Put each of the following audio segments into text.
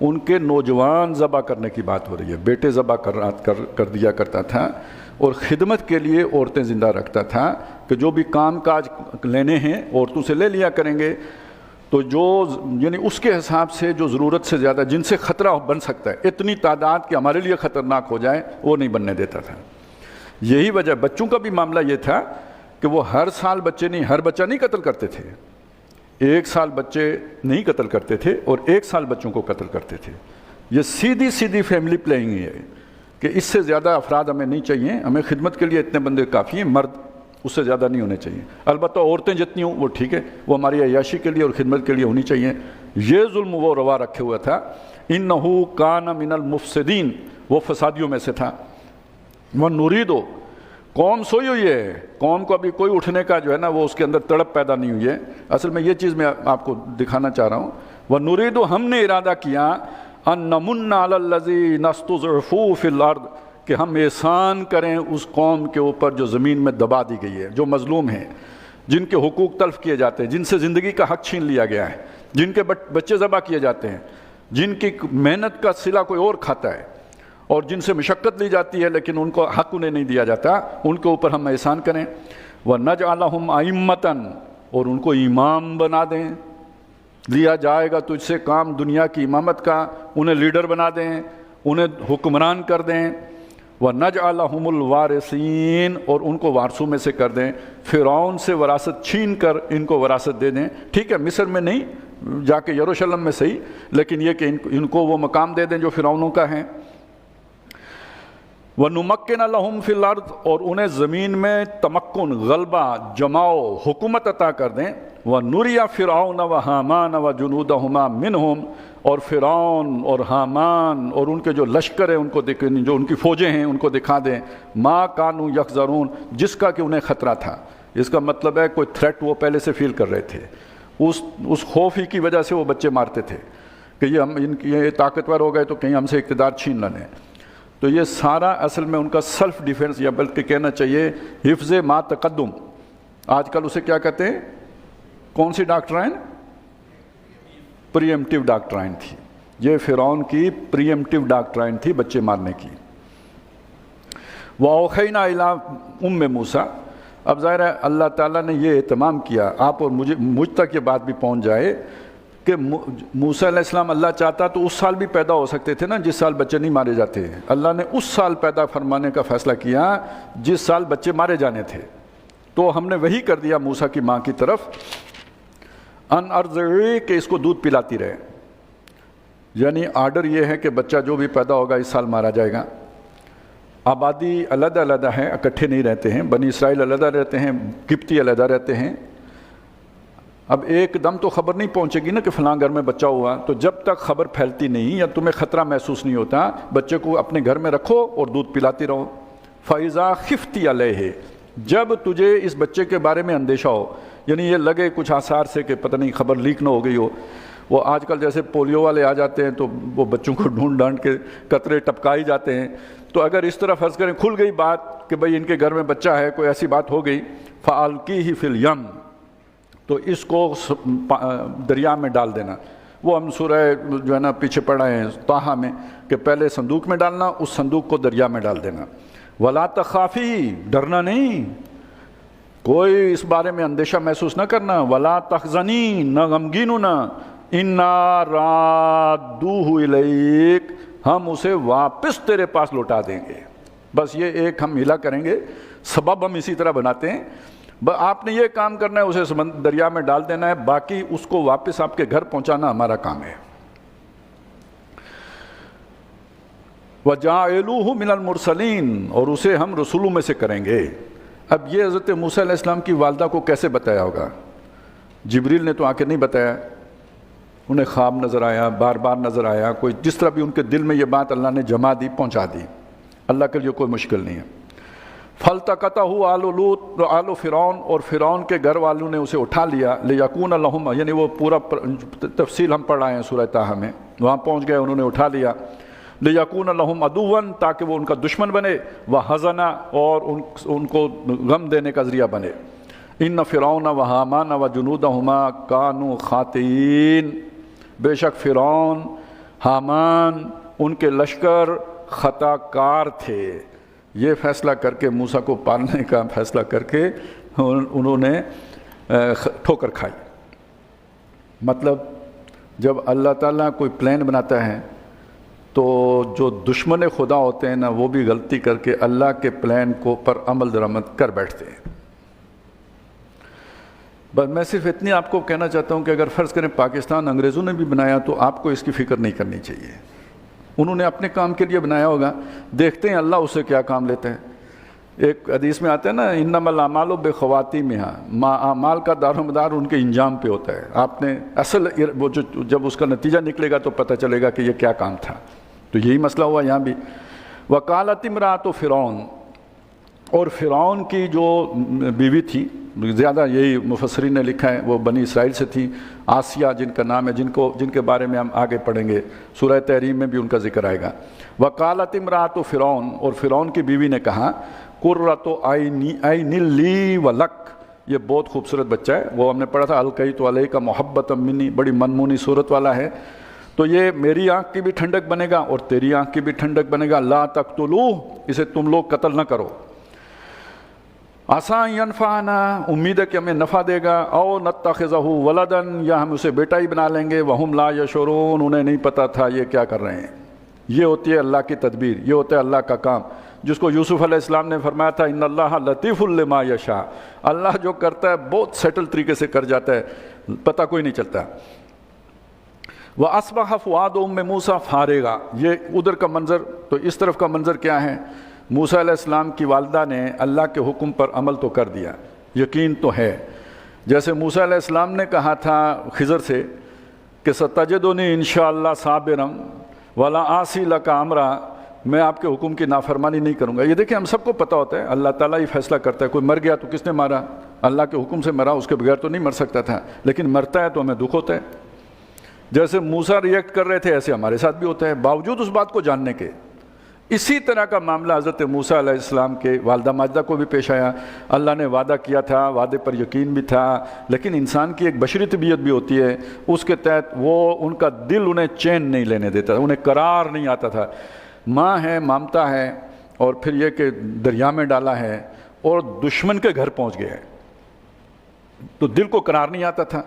ان کے نوجوان ذبح کرنے کی بات ہو رہی ہے. بیٹے ذبح کر دیا کرتا تھا اور خدمت کے لیے عورتیں زندہ رکھتا تھا کہ جو بھی کام کاج لینے ہیں عورتوں سے لے لیا کریں گے. تو جو یعنی اس کے حساب سے جو ضرورت سے زیادہ جن سے خطرہ بن سکتا ہے, اتنی تعداد کہ ہمارے لیے خطرناک ہو جائے, وہ نہیں بننے دیتا تھا. یہی وجہ بچوں کا بھی معاملہ یہ تھا کہ وہ ہر سال ہر بچہ نہیں قتل کرتے تھے. 1 سال بچے نہیں قتل کرتے تھے اور 1 سال بچوں کو قتل کرتے تھے. یہ سیدھی فیملی پلیننگ ہے کہ اس سے زیادہ افراد ہمیں نہیں چاہیے. ہمیں خدمت کے لیے اتنے بندے کافی ہیں, مرد اس سے زیادہ نہیں ہونے چاہیے. البتہ عورتیں جتنی ہوں وہ ٹھیک ہے, وہ ہماری عیاشی کے لیے اور خدمت کے لیے ہونی چاہیے. یہ ظلم وہ روا رکھے ہوا تھا. انہو کان من المفسدین, وہ فسادیوں میں سے تھا. وہ نریدو, قوم سوئی ہوئی ہے, قوم کو ابھی کوئی اٹھنے کا جو ہے نا وہ اس کے اندر تڑپ پیدا نہیں ہوئی ہے. اصل میں یہ چیز میں آپ کو دکھانا چاہ رہا ہوں. وہ نریدو, ہم نے ارادہ کیا ان نمن علی الذین استضعفوا فی الارض, کہ ہم احسان کریں اس قوم کے اوپر جو زمین میں دبا دی گئی ہے, جو مظلوم ہیں, جن کے حقوق تلف کیے جاتے ہیں, جن سے زندگی کا حق چھین لیا گیا ہے, جن کے بچے ذبح کیے جاتے ہیں, جن کی محنت کا صلہ کوئی اور کھاتا ہے, اور جن سے مشقت لی جاتی ہے لیکن ان کو حق انہیں نہیں دیا جاتا, ان کے اوپر ہم احسان کریں. وَنَجْعَلَهُمْ أَئِمَّةً, اور ان کو امام بنا دیں. لیا جائے گا تجھ سے کام دنیا کی امامت کا, انہیں لیڈر بنا دیں, انہیں حکمران کر دیں. وَنَجْعَلَهُمُ الْوَارِثِينَ, اور ان کو وارثوں میں سے کر دیں. فرعون سے وراثت چھین کر ان کو وراثت دے دیں. ٹھیک ہے, مصر میں نہیں, جا کے یروشلم میں صحیح, لیکن یہ کہ ان کو وہ مقام دے دیں جو فرعونوں کا ہے. وَنُمَكِّنَ لَهُمْ فِي الْأَرْضِ, اور انہیں زمین میں تمکن, غلبہ, جماؤ, حکومت عطا کر دیں. وَنُرِيَ فِرْعَوْنَ وَحَامَانَ وَجُنُودَهُمَا مِنْهُمْ, اور فرعون اور حامان اور ان کے جو لشکر ہیں ان کو جو ان کی فوجیں ہیں ان کو دکھا دیں. مَا كَانُوا يَحْذَرُونَ, جس کا کہ انہیں خطرہ تھا. اس کا مطلب ہے کوئی تھریٹ وہ پہلے سے فیل کر رہے تھے. اس خوف ہی کی وجہ سے وہ بچے مارتے تھے کہ یہ طاقتور ہو گئے تو کہیں ہم سے اقتدار چھین نہ لیں. تو یہ سارا اصل میں ان کا سیلف ڈیفنس, یا بلکہ کہنا چاہیے حفظ ما تقدم. آج کل اسے کیا کہتے ہیں, کون سی ڈاکٹرائن؟ پری ایمپٹیو ڈاکٹرائن تھی. یہ فرعون کی پری ایمپٹیو ڈاکٹرائن تھی بچے مارنے کی. وَأَوْحَيْنَا إِلَىٰ أُمِّ مُوسَىٰ, اب ظاہر ہے اللہ تعالیٰ نے یہ اہتمام کیا, آپ اور مجھ تک یہ بات بھی پہنچ جائے کہ موسیٰ علیہ السلام اللہ چاہتا تو اس سال بھی پیدا ہو سکتے تھے نا جس سال بچے نہیں مارے جاتے. اللہ نے اس سال پیدا فرمانے کا فیصلہ کیا جس سال بچے مارے جانے تھے. تو ہم نے وہی کر دیا موسیٰ کی ماں کی طرف, ان ارضعی, کہ اس کو دودھ پلاتی رہے. یعنی آرڈر یہ ہے کہ بچہ جو بھی پیدا ہوگا اس سال مارا جائے گا. آبادی علیحدہ علیحدہ ہے, اکٹھے نہیں رہتے ہیں. بنی اسرائیل علیحدہ رہتے ہیں, قبطی علیحدہ رہتے ہیں. اب ایک دم تو خبر نہیں پہنچے گی نا کہ فلاں گھر میں بچہ ہوا, تو جب تک خبر پھیلتی نہیں یا تمہیں خطرہ محسوس نہیں ہوتا, بچے کو اپنے گھر میں رکھو اور دودھ پلاتی رہو. فَإِذَا خِفْتِ عَلَيْهِ, جب تجھے اس بچے کے بارے میں اندیشہ ہو, یعنی یہ لگے کچھ آثار سے کہ پتہ نہیں خبر لیک نہ ہو گئی ہو. وہ آج کل جیسے پولیو والے آ جاتے ہیں تو وہ بچوں کو ڈھونڈ ڈھانڈ کے قطرے ٹپکائی جاتے ہیں. تو اگر اس طرح فرض کریں کھل گئی بات کہ بھئی ان کے گھر میں بچہ ہے, کوئی ایسی بات ہو گئی, فَأَلْقِيهِ فِي الْيَمِّ, تو اس کو دریا میں ڈال دینا. وہ ہم سورہ جو ہے نا پیچھے پڑھا ہے طٰہٰ میں کہ پہلے صندوق میں ڈالنا, اس صندوق کو دریا میں ڈال دینا. وَلَا تَخَافِي, ڈرنا نہیں, کوئی اس بارے میں اندیشہ محسوس نہ کرنا. وَلَا تَحْزَنِي, نہ غمگین ہونا. اِنَّا رَادُّوهُ إِلَيْكَ, ہم اسے واپس تیرے پاس لوٹا دیں گے. بس یہ ایک ہم ہلا کریں گے, سبب ہم اسی طرح بناتے ہیں. آپ نے یہ کام کرنا ہے, اسے دریا میں ڈال دینا ہے, باقی اس کو واپس آپ کے گھر پہنچانا ہمارا کام ہے. وَجَاعِلُوهُ مِنَ الْمُرْسَلِينَ, اور اسے ہم رسولوں میں سے کریں گے. اب یہ حضرت موسیٰ علیہ السلام کی والدہ کو کیسے بتایا ہوگا؟ جبریل نے تو آ کے نہیں بتایا, انہیں خواب نظر آیا, بار بار نظر آیا, کوئی جس طرح بھی ان کے دل میں یہ بات اللہ نے جما دی, پہنچا دی. اللہ کے لیے کوئی مشکل نہیں ہے. فَالْتَقَطَهُ آلُ لوط آلُ فرعون, اور فرعون کے گھر والوں نے اسے اٹھا لیا. لِيَكُونَ لَهُمْ, یعنی وہ پورا تفصیل ہم پڑھ رہے ہیں سورہ طٰہٰ میں, وہاں پہنچ گئے, انہوں نے اٹھا لیا. لِيَكُونَ لَهُمْ عَدُوًّا, تاکہ وہ ان کا دشمن بنے. وَحَزَنًا, اور ان کو غم دینے کا ذریعہ بنے. إِنَّ فِرْعَوْنَ وَحَامَانَ وَجُنُودَهُمَا كَانُوا خَاطِئِينَ, بے شک فرعون حامان ان کے لشکر خطا کار تھے. یہ فیصلہ کر کے موسیٰ کو پالنے کا فیصلہ کر کے انہوں نے ٹھوکر کھائی. مطلب جب اللہ تعالیٰ کوئی پلان بناتا ہے تو جو دشمن خدا ہوتے ہیں نا وہ بھی غلطی کر کے اللہ کے پلان کو پر عمل درآمد کر بیٹھتے ہیں. بس میں صرف اتنی آپ کو کہنا چاہتا ہوں کہ اگر فرض کریں پاکستان انگریزوں نے بھی بنایا تو آپ کو اس کی فکر نہیں کرنی چاہیے. انہوں نے اپنے کام کے لیے بنایا ہوگا, دیکھتے ہیں اللہ اسے کیا کام لیتے ہیں. ایک حدیث میں آتا ہے نا انما الاعمال بخواتیمہا, اعمال کا دار و مدار ان کے انجام پہ ہوتا ہے. آپ نے اصل وہ جب اس کا نتیجہ نکلے گا تو پتہ چلے گا کہ یہ کیا کام تھا. تو یہی مسئلہ ہوا یہاں بھی. وقالت امرأۃ فرعون, اور فرعون کی جو بیوی تھی, زیادہ یہی مفسرین نے لکھا ہے وہ بنی اسرائیل سے تھی, آسیہ جن کا نام ہے, جن کے بارے میں ہم آگے پڑھیں گے, سورہ تحریم میں بھی ان کا ذکر آئے گا. وقالت امرأۃ فرعون, اور فرعون کی بیوی نے کہا قرۃ عین لی ولک, یہ بہت خوبصورت بچہ ہے. وہ ہم نے پڑھا تھا القیت علیک محبۃ منی, بڑی منمونی صورت والا ہے, تو یہ میری آنکھ کی بھی ٹھنڈک بنے گا اور تیری آنکھ کی بھی ٹھنڈک بنے گا. لا تقتلوہ, اسے تم لوگ قتل نہ کرو. عسیٰ ینفعنا, امید ہے کہ ہمیں نفع دے گا. او نتخذہ ولدا, یا ہم اسے بیٹا ہی بنا لیں گے. وہم لا یشعرون, انہیں نہیں پتہ تھا یہ کیا کر رہے ہیں. یہ ہوتی ہے اللہ کی تدبیر, یہ ہوتا ہے اللہ کا کام, جس کو یوسف علیہ السلام نے فرمایا تھا ان اللہ لطیف لما یشاء, اللہ جو کرتا ہے بہت سیٹل طریقے سے کر جاتا ہے, پتہ کوئی نہیں چلتا. وَأَصْبَحَ فُؤَادُ أُمِّ مُوسَىٰ فَارِغًا, یہ ادھر کا منظر. تو اس طرف کا منظر کیا ہے؟ موسیٰ علیہ السلام کی والدہ نے اللہ کے حکم پر عمل تو کر دیا, یقین تو ہے. جیسے موسیٰ علیہ السلام نے کہا تھا خضر سے کہ سَتَجِدُنِی انشاءاللہ صابرا ولا عاصی لک امرا, میں آپ کے حکم کی نافرمانی نہیں کروں گا. یہ دیکھیں ہم سب کو پتہ ہوتا ہے اللہ تعالیٰ ہی فیصلہ کرتا ہے. کوئی مر گیا تو کس نے مارا؟ اللہ کے حکم سے مرا, اس کے بغیر تو نہیں مر سکتا تھا, لیکن مرتا ہے تو ہمیں دکھ ہوتا ہے. جیسے موسیٰ ریئیکٹ کر رہے تھے ایسے ہمارے ساتھ بھی ہوتا ہے, باوجود اس بات کو جاننے کے. اسی طرح کا معاملہ حضرت موسیٰ علیہ السلام کے والدہ ماجدہ کو بھی پیش آیا. اللہ نے وعدہ کیا تھا, وعدے پر یقین بھی تھا, لیکن انسان کی ایک بشری طبیعت بھی ہوتی ہے, اس کے تحت وہ ان کا دل انہیں چین نہیں لینے دیتا, انہیں قرار نہیں آتا تھا. ماں ہے, مامتا ہے, اور پھر یہ کہ دریا میں ڈالا ہے اور دشمن کے گھر پہنچ گیا ہے, تو دل کو قرار نہیں آتا تھا.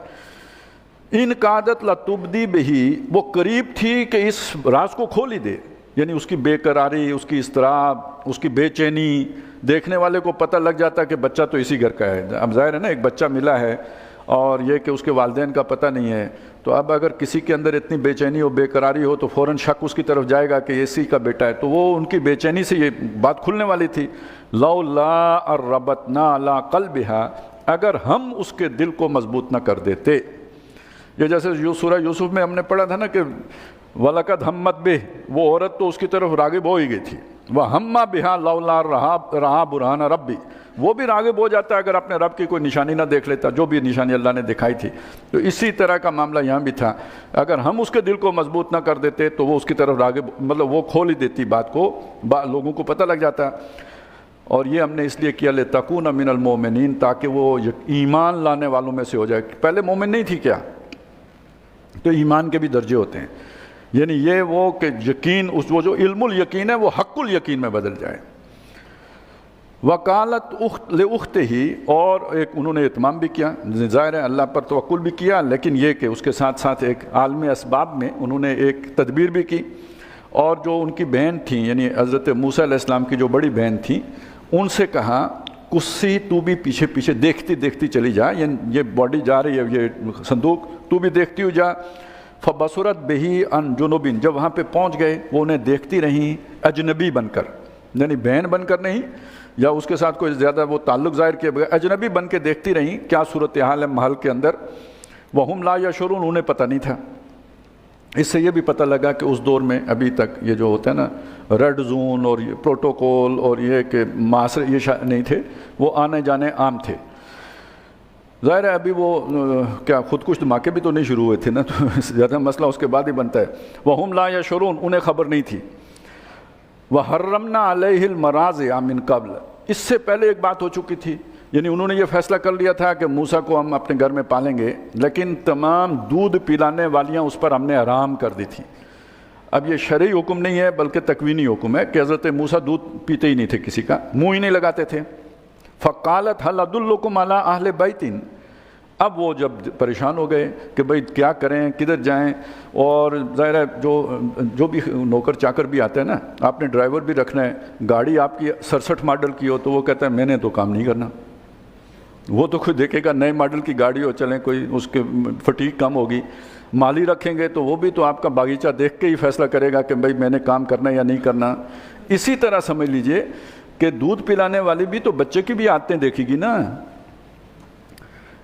ان کادت لتبدی بہی, وہ قریب تھی کہ اس راز کو کھول ہی دے, یعنی اس کی بے قراری, اس کی اضطراب, اس کی بے چینی. دیکھنے والے کو پتہ لگ جاتا کہ بچہ تو اسی گھر کا ہے. اب ظاہر ہے نا, ایک بچہ ملا ہے اور یہ کہ اس کے والدین کا پتہ نہیں ہے, تو اب اگر کسی کے اندر اتنی بے چینی ہو, بے قراری ہو, تو فوراً شک اس کی طرف جائے گا کہ یہ اسی کا بیٹا ہے. تو وہ ان کی بے چینی سے یہ بات کھلنے والی تھی. لولا اربطنا علی قلبہا, اگر ہم اس کے دل کو مضبوط نہ کر دیتے. یہ جیسے سورہ یوسف میں ہم نے پڑھا تھا نا کہ وَلَقَدْ ہَمَّتْ بِهِ, وہ عورت تو اس کی طرف راغب ہو ہی گئی تھی. وَهَمَّ بِهَا لَوْلَا رَأَىٰ بُرْهَانَ رَبِّ, وہ بھی راغب ہو جاتا ہے اگر اپنے رب کی کوئی نشانی نہ دیکھ لیتا, جو بھی نشانی اللہ نے دکھائی تھی. تو اسی طرح کا معاملہ یہاں بھی تھا. اگر ہم اس کے دل کو مضبوط نہ کر دیتے تو وہ اس کی طرف راغب, مطلب وہ کھول ہی دیتی بات کو, لوگوں کو پتہ لگ جاتا. اور یہ ہم نے اس لیے کیا لِتَكُونَ مِنَ الْمُؤْمِنِينَ, تاکہ وہ ایمان لانے والوں میں سے ہو جائے. پہلے مومن نہیں تھی کیا, تو ایمان کے بھی درجے ہوتے ہیں. یعنی یہ وہ کہ یقین, وہ جو علم الیقین ہے وہ حق الیقین میں بدل جائے. وکالت لأختہ, اور ایک انہوں نے اہتمام بھی کیا, ظاہر ہے اللہ پر توکل بھی کیا, لیکن یہ کہ اس کے ساتھ ساتھ ایک عالم اسباب میں انہوں نے ایک تدبیر بھی کی. اور جو ان کی بہن تھیں, یعنی حضرت موسیٰ علیہ السلام کی جو بڑی بہن تھیں, ان سے کہا کسی تو بھی پیچھے پیچھے دیکھتی دیکھتی چلی جا, یہ باڈی جا رہی ہے, یہ صندوق, تو بھی دیکھتی ہو جا. فبصرت بہی عن جنوب, جب وہاں پہ پہنچ گئے وہ انہیں دیکھتی رہیں اجنبی بن کر, یعنی بہن بن کر نہیں, یا اس کے ساتھ کوئی زیادہ وہ تعلق ظاہر کیے بغیر اجنبی بن کے دیکھتی رہیں کیا صورتحال ہے محل کے اندر. وہم لا یشعرون, انہیں پتہ نہیں تھا. اس سے یہ بھی پتہ لگا کہ اس دور میں ابھی تک یہ جو ہوتا ہے نا ریڈ زون اور یہ پروٹوکول اور یہ کہ معاشرے یہ نہیں تھے, وہ آنے جانے عام تھے. ظاہر ہے ابھی وہ کیا خودکش دھماکے بھی تو نہیں شروع ہوئے تھے نا, تو زیادہ مسئلہ اس کے بعد ہی بنتا ہے. وَهُمْ لَا يَشْعُرُونَ, انہیں خبر نہیں تھی. وَحَرَّمْنَا عَلَيْهِ الْمَرَاضِعَ مِنْ قَبْلِ, اس سے پہلے ایک بات ہو چکی تھی, یعنی انہوں نے یہ فیصلہ کر لیا تھا کہ موسیٰ کو ہم اپنے گھر میں پالیں گے, لیکن تمام دودھ پلانے والیاں اس پر ہم نے حرام کر دی تھی. اب یہ شرعی حکم نہیں ہے بلکہ تکوینی حکم ہے کہ حضرت موسیٰ دودھ پیتے ہی نہیں تھے کسی کا، منہ ہی نہیں لگاتے تھے۔ فقالت هل ادلکم علی اہل بیت، اب وہ جب پریشان ہو گئے کہ بھئی کیا کریں، کدھر جائیں، اور ظاہر ہے جو بھی نوکر چاکر بھی آتا ہے نا، آپ نے ڈرائیور بھی رکھنا ہے، گاڑی آپ کی 67 ماڈل کی ہو تو وہ کہتا ہے میں نے تو کام نہیں کرنا، وہ تو خود دیکھے گا نئے ماڈل کی گاڑی ہو، چلیں کوئی اس کے فٹیگ کم ہوگی، مالی رکھیں گے تو وہ بھی تو آپ کا باغیچہ دیکھ کے ہی فیصلہ کرے گا کہ بھئی میں نے کام کرنا ہے یا نہیں کرنا۔ اسی طرح سمجھ لیجئے کہ دودھ پلانے والی بھی تو بچے کی بھی عادتیں دیکھے گی نا،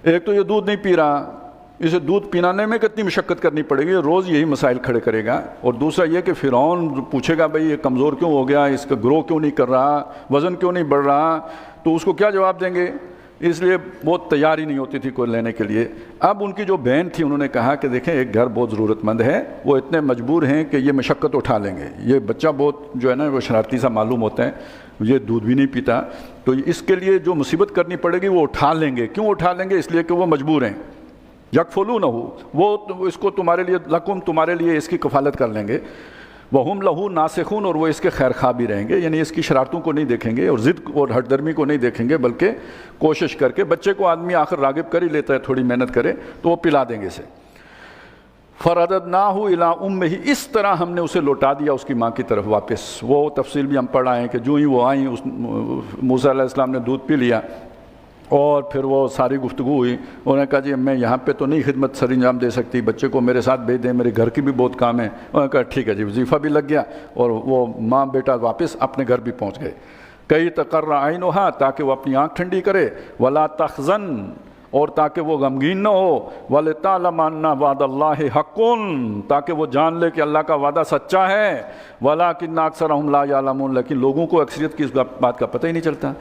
ایک تو یہ دودھ نہیں پی رہا، اسے دودھ پلانے میں کتنی مشقت کرنی پڑے گی، روز یہی مسائل کھڑے کرے گا، اور دوسرا یہ کہ فرعون پوچھے گا بھئی یہ کمزور کیوں ہو گیا، اس کا گرو کیوں نہیں کر رہا، وزن کیوں نہیں بڑھ رہا، تو اس کو کیا جواب دیں گے؟ اس لیے بہت تیار ہی نہیں ہوتی تھی کوئی لینے کے لیے۔ اب ان کی جو بہن تھی انہوں نے کہا کہ دیکھیں ایک گھر بہت ضرورت مند ہے، وہ اتنے مجبور ہیں کہ یہ مشقت اٹھا لیں گے، یہ بچہ بہت جو ہے نا وہ شرارتی سا معلوم ہوتا ہے، یہ دودھ بھی نہیں پیتا، تو اس کے لیے جو مصیبت کرنی پڑے گی وہ اٹھا لیں گے۔ کیوں اٹھا لیں گے؟ اس لیے کہ وہ مجبور ہیں، یکفلونہ، وہ اس کو تمہارے لیے، لکم تمہارے لیے اس کی کفالت کر لیں گے، وَهُمْ لَهُ نَاصِحُونَ، اور وہ اس کے خیر خواہ بھی رہیں گے، یعنی اس کی شرارتوں کو نہیں دیکھیں گے اور ضد اور ہٹ درمی کو نہیں دیکھیں گے، بلکہ کوشش کر کے، بچے کو آدمی آخر راغب کر ہی لیتا ہے، تھوڑی محنت کرے تو وہ پلا دیں گے اسے۔ فَرَدَدْنَاهُ إِلَىٰ أُمِّهِ، اس طرح ہم نے اسے لوٹا دیا اس کی ماں کی طرف واپس۔ وہ تفصیل بھی ہم پڑھ آئے ہیں کہ جو ہی وہ آئیں، موسیٰ علیہ السلام نے دودھ پی لیا اور پھر وہ ساری گفتگو ہوئی، انہوں نے کہا جی میں یہاں پہ تو نہیں خدمت سر انجام دے سکتی، بچے کو میرے ساتھ بھیج دیں، میرے گھر کی بھی بہت کام ہے۔ انہوں نے کہا ٹھیک ہے جی، وظیفہ بھی لگ گیا، اور وہ ماں بیٹا واپس اپنے گھر بھی پہنچ گئے۔ کئی تقر عینھا، تاکہ وہ اپنی آنکھ ٹھنڈی کرے، ولا تحزن، اور تاکہ وہ غمگین نہ ہو، وَلِتَعْلَمَ أَنَّ وَعْدَ اللَّهِ حَقٌّ، تاکہ وہ جان لے کہ اللہ کا وعدہ سچا ہے، وَلَٰكِنَّ أَكْثَرَهُمْ لَا يَعْلَمُونَ، لیکن لوگوں کو اکثریت کی اس بات کا پتہ ہی نہیں چلتا۔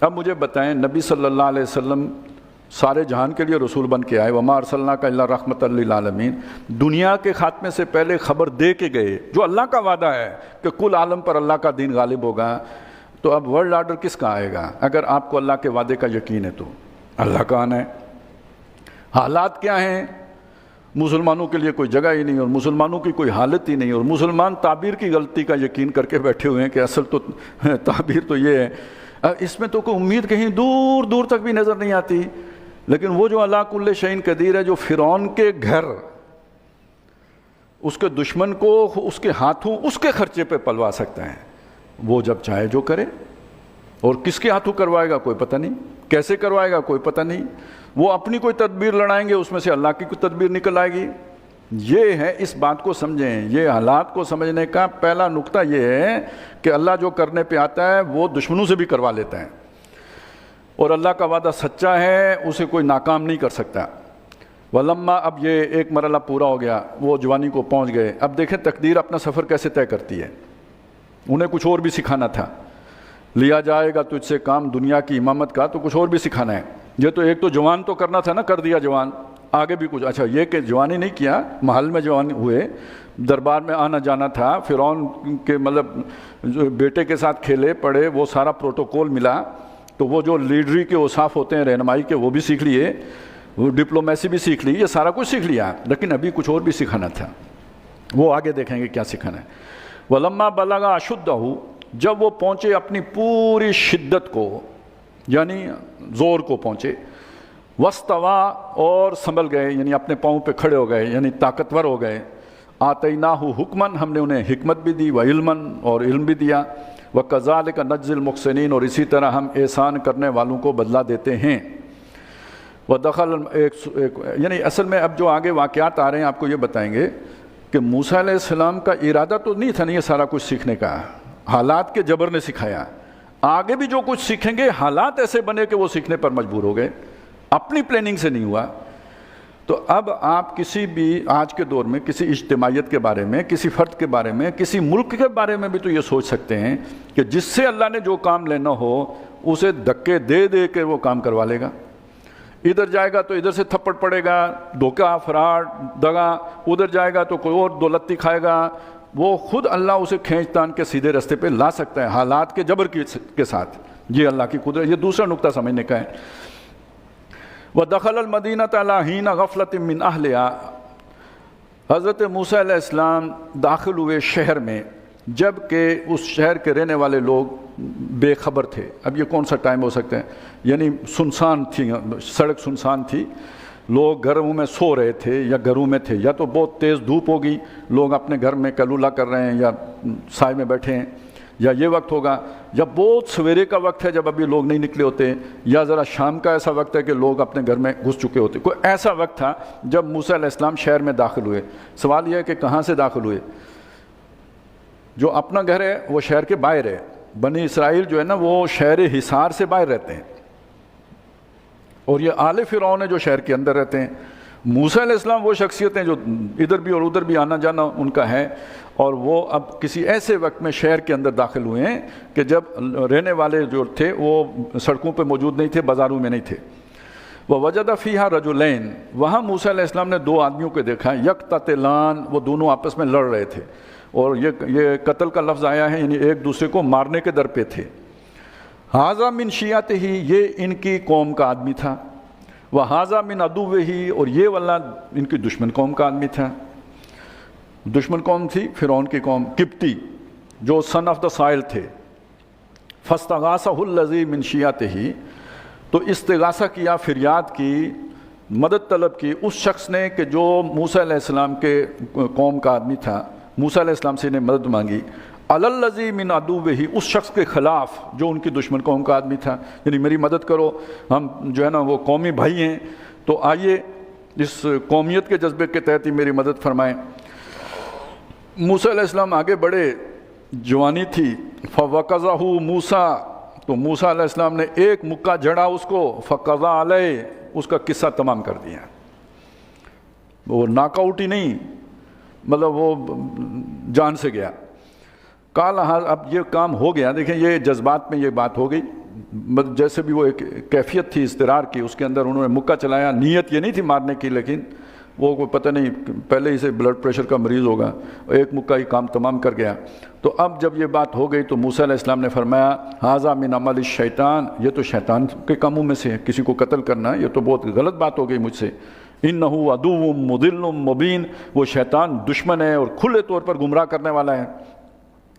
اب مجھے بتائیں، نبی صلی اللہ علیہ وسلم سارے جہان کے لیے رسول بن کے آئے، وَمَا أَرْسَلْنَاكَ إِلَّا رَحْمَةً لِّلْعَالَمِينَ، دنیا کے خاتمے سے پہلے خبر دے کے گئے، جو اللہ کا وعدہ ہے کہ کل عالم پر اللہ کا دین غالب ہوگا۔ تو اب ورلڈ آرڈر کس کا آئے گا؟ اگر آپ کو اللہ کے وعدے کا یقین ہے تو اللہ کا آنا ہے۔ حالات کیا ہیں؟ مسلمانوں کے لیے کوئی جگہ ہی نہیں، اور مسلمانوں کی کوئی حالت ہی نہیں، اور مسلمان تعبیر کی غلطی کا یقین کر کے بیٹھے ہوئے ہیں کہ اصل تو تعبیر تو یہ ہے۔ اس میں تو کوئی امید کہیں دور دور تک بھی نظر نہیں آتی، لیکن وہ جو اللہ کل شیء قدیر ہے، جو فرعون کے گھر، اس کے دشمن کو اس کے ہاتھوں اس کے خرچے پہ پلوا سکتا ہے، وہ جب چاہے جو کرے، اور کس کے ہاتھوں کروائے گا کوئی پتہ نہیں، کیسے کروائے گا کوئی پتہ نہیں، وہ اپنی کوئی تدبیر لڑائیں گے، اس میں سے اللہ کی کوئی تدبیر نکل آئے گی۔ یہ ہے، اس بات کو سمجھیں، یہ حالات کو سمجھنے کا پہلا نقطہ یہ ہے کہ اللہ جو کرنے پہ آتا ہے وہ دشمنوں سے بھی کروا لیتا ہے، اور اللہ کا وعدہ سچا ہے، اسے کوئی ناکام نہیں کر سکتا۔ ولما، اب یہ ایک مرحلہ پورا ہو گیا، وہ جوانی کو پہنچ گئے۔ اب دیکھیں تقدیر اپنا سفر کیسے طے کرتی ہے، انہیں کچھ اور بھی سکھانا تھا، لیا جائے گا تجھ سے کام دنیا کی امامت کا، تو کچھ اور بھی سکھانا ہے۔ یہ تو ایک تو جوان تو کرنا تھا نا، کر دیا جوان، آگے بھی کچھ۔ اچھا یہ کہ جوانی نہیں کیا، محل میں جوان ہوئے، دربار میں آنا جانا تھا، فرعون کے مطلب بیٹے کے ساتھ کھیلے پڑے، وہ سارا پروٹوکول ملا، تو وہ جو لیڈری کے اوصاف ہوتے ہیں رہنمائی کے، وہ بھی سیکھ لیے، وہ ڈپلومیسی بھی سیکھ لی، یہ سارا کچھ سیکھ لیا، لیکن ابھی کچھ اور بھی سکھانا تھا، وہ آگے دیکھیں گے کیا سکھانا ہے۔ وَلَمَّا بَلَغَ أَشُدَّهُ، جب وہ پہنچے اپنی پوری شدت کو، یعنی زور کو پہنچے، وَاسْتَوَىٰ، اور سنبھل گئے، یعنی اپنے پاؤں پہ کھڑے ہو گئے، یعنی طاقتور ہو گئے۔ آتَيْنَاهُ حُکْمًا، ہم نے انہیں حکمت بھی دی، وَعِلْمًا، اور علم بھی دیا، وَكَذَٰلِكَ نَجْزِي الْمُحْسِنِينَ، اور اسی طرح ہم احسان کرنے والوں کو بدلہ دیتے ہیں۔ وَدَخَلَ، یعنی اصل میں اب جو آگے واقعات آ رہے ہیں آپ کو یہ بتائیں گے کہ موسیٰ علیہ السلام کا ارادہ تو نہیں تھا نا یہ سارا کچھ سیکھنے کا، حالات کے جبر نے سکھایا۔ آگے بھی جو کچھ سیکھیں گے، حالات ایسے بنے کہ وہ سیکھنے پر مجبور ہو گئے، اپنی پلاننگ سے نہیں ہوا۔ تو اب آپ کسی بھی آج کے دور میں کسی اجتماعیت کے بارے میں، کسی فرد کے بارے میں، کسی ملک کے بارے میں بھی تو یہ سوچ سکتے ہیں کہ جس سے اللہ نے جو کام لینا ہو اسے دھکے دے دے کے وہ کام کروا لے گا۔ ادھر جائے گا تو ادھر سے تھپڑ پڑے گا، دھوکہ، فراڈ، دغا، ادھر جائے گا تو کوئی اور دولتی کھائے گا، وہ خود اللہ اسے کھینچ تان کے سیدھے رستے پہ لا سکتا ہے، حالات کے جبر کے ساتھ۔ یہ اللہ کی قدرت، یہ دوسرا نقطہ سمجھنے کا ہے۔ وَدَخَلَ الْمَدِينَةَ عَلَىٰ حِينَ غَفْلَةٍ مِّنْ أَهْلِهَا، حضرت موسیٰ علیہ السلام داخل ہوئے شہر میں، جب کہ اس شہر کے رہنے والے لوگ بے خبر تھے۔ اب یہ کون سا ٹائم ہو سکتا ہے؟ یعنی سنسان تھی، سڑک سنسان تھی، لوگ گھروں میں سو رہے تھے یا گھروں میں تھے، یا تو بہت تیز دھوپ ہوگی، لوگ اپنے گھر میں کلولہ کر رہے ہیں یا سائے میں بیٹھے ہیں، یا یہ وقت ہوگا، یا بہت سویرے کا وقت ہے جب ابھی لوگ نہیں نکلے ہوتے، یا ذرا شام کا ایسا وقت ہے کہ لوگ اپنے گھر میں گھس چکے ہوتے۔ کوئی ایسا وقت تھا جب موسیٰ علیہ السلام شہر میں داخل ہوئے۔ سوال یہ ہے کہ کہاں سے داخل ہوئے؟ جو اپنا گھر ہے وہ شہر کے باہر ہے، بنی اسرائیل جو ہے نا وہ شہر حصار سے باہر رہتے ہیں، اور یہ آل فرعون ہے جو شہر کے اندر رہتے ہیں۔ موسیٰ علیہ السلام وہ شخصیتیں جو ادھر بھی اور ادھر بھی آنا جانا ان کا ہے، اور وہ اب کسی ایسے وقت میں شہر کے اندر داخل ہوئے ہیں کہ جب رہنے والے جو تھے وہ سڑکوں پہ موجود نہیں تھے، بازاروں میں نہیں تھے۔ وَوَجَدَ فِيهَا رَجُلَيْن، وہاں موسیٰ علیہ السلام نے دو آدمیوں کو دیکھا، یقتتلان، وہ دونوں آپس میں لڑ رہے تھے، اور یہ قتل کا لفظ آیا ہے، یعنی ایک دوسرے کو مارنے کے در پہ تھے۔ ھذا من شیعتہ، یہ ان کی قوم کا آدمی تھا، وَھذا من عدوہ، اور یہ والا ان کی دشمن قوم کا آدمی تھا۔ دشمن قوم تھی فرعون کی قوم، قبطی، جو سن آف دا سائل تھے۔ فاستغاثہ الذی من شیعتہ، تو استغاثہ کیا، فریاد کی، مدد طلب کی اس شخص نے کہ جو موسیٰ علیہ السلام کے قوم کا آدمی تھا۔ موسیٰ علیہ السلام سے انہیں مدد مانگی، علی الذی من عدوہ، اس شخص کے خلاف جو ان کی دشمن قوم کا آدمی تھا، یعنی میری مدد کرو، ہم جو ہے نا وہ قومی بھائی ہیں، تو آئیے اس قومیت کے جذبے کے تحت ہی میری مدد فرمائیں۔ موسیٰ علیہ السلام آگے بڑھے، جوانی تھی، فوقظہ موسیٰ، تو موسیٰ علیہ السلام نے ایک مکہ جھڑا اس کو، فقضى علیہ، اس کا قصہ تمام کر دیا۔ وہ ناک آؤٹ ہی نہیں، مطلب وہ جان سے گیا۔ قال اب یہ کام ہو گیا، دیکھیں یہ جذبات میں یہ بات ہو گئی، جیسے بھی وہ ایک کیفیت تھی اضطرار کی، اس کے اندر انہوں نے مکہ چلایا، نیت یہ نہیں تھی مارنے کی، لیکن وہ کوئی پتہ نہیں پہلے ہی سے بلڈ پریشر کا مریض ہوگا، ایک مکہ ہی کام تمام کر گیا۔ تو اب جب یہ بات ہو گئی تو موسیٰ علیہ السلام نے فرمایا، ھذا من عمل الشیطان، یہ تو شیطان کے کاموں میں سے ہے، کسی کو قتل کرنا یہ تو بہت غلط بات ہو گئی مجھ سے۔ انہ عدو مضل مبین، وہ شیطان دشمن ہے اور کھلے طور پر گمراہ کرنے والا ہے۔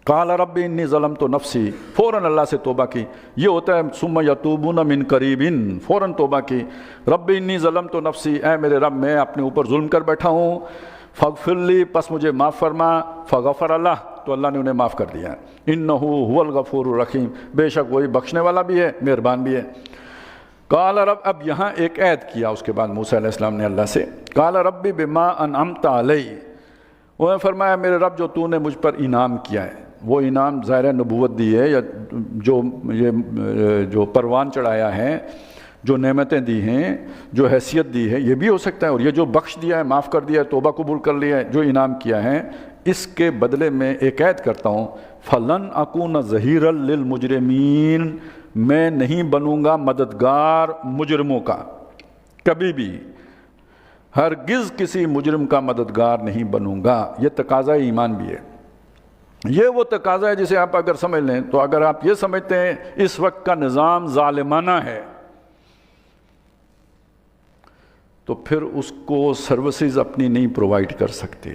قال رب انی ظلمت نفسی، فوراً اللہ سے توبہ کی، یہ ہوتا ہے ثم یتوبون من قریب، فوراً توبہ کی، رب انی ظلمت نفسی، اے میرے رب میں اپنے اوپر ظلم کر بیٹھا ہوں، فاغفر لی، پس مجھے معاف فرما، فغفر اللہ، تو اللہ نے انہیں معاف کر دیا۔ انہ هو الغفور الرحیم، بے شک وہی بخشنے والا بھی ہے، مہربان بھی ہے۔ قال رب، اب یہاں ایک عہد کیا اس کے بعد موسیٰ علیہ السلام نے اللہ سے، قال رب بما انعمت علی، انہوں نے فرمایا میرے رب جو تو نے مجھ پر انعام کیا ہے، وہ انعام ظاہر نبوت دی ہے، یا جو پروان چڑھایا ہے، جو نعمتیں دی ہیں، جو حیثیت دی ہے، یہ بھی ہو سکتا ہے، اور یہ جو بخش دیا ہے، معاف کر دیا ہے، توبہ قبول کر لیا ہے، جو انعام کیا ہے، اس کے بدلے میں ایک عہد کرتا ہوں، فلن اکون ظہیرا للمجرمین، میں نہیں بنوں گا مددگار مجرموں کا، کبھی بھی، ہرگز کسی مجرم کا مددگار نہیں بنوں گا۔ یہ تقاضا ایمان بھی ہے، یہ وہ تقاضا ہے جسے آپ اگر سمجھ لیں تو اگر آپ یہ سمجھتے ہیں اس وقت کا نظام ظالمانہ ہے تو پھر اس کو سروسز اپنی نہیں پرووائڈ کر سکتے،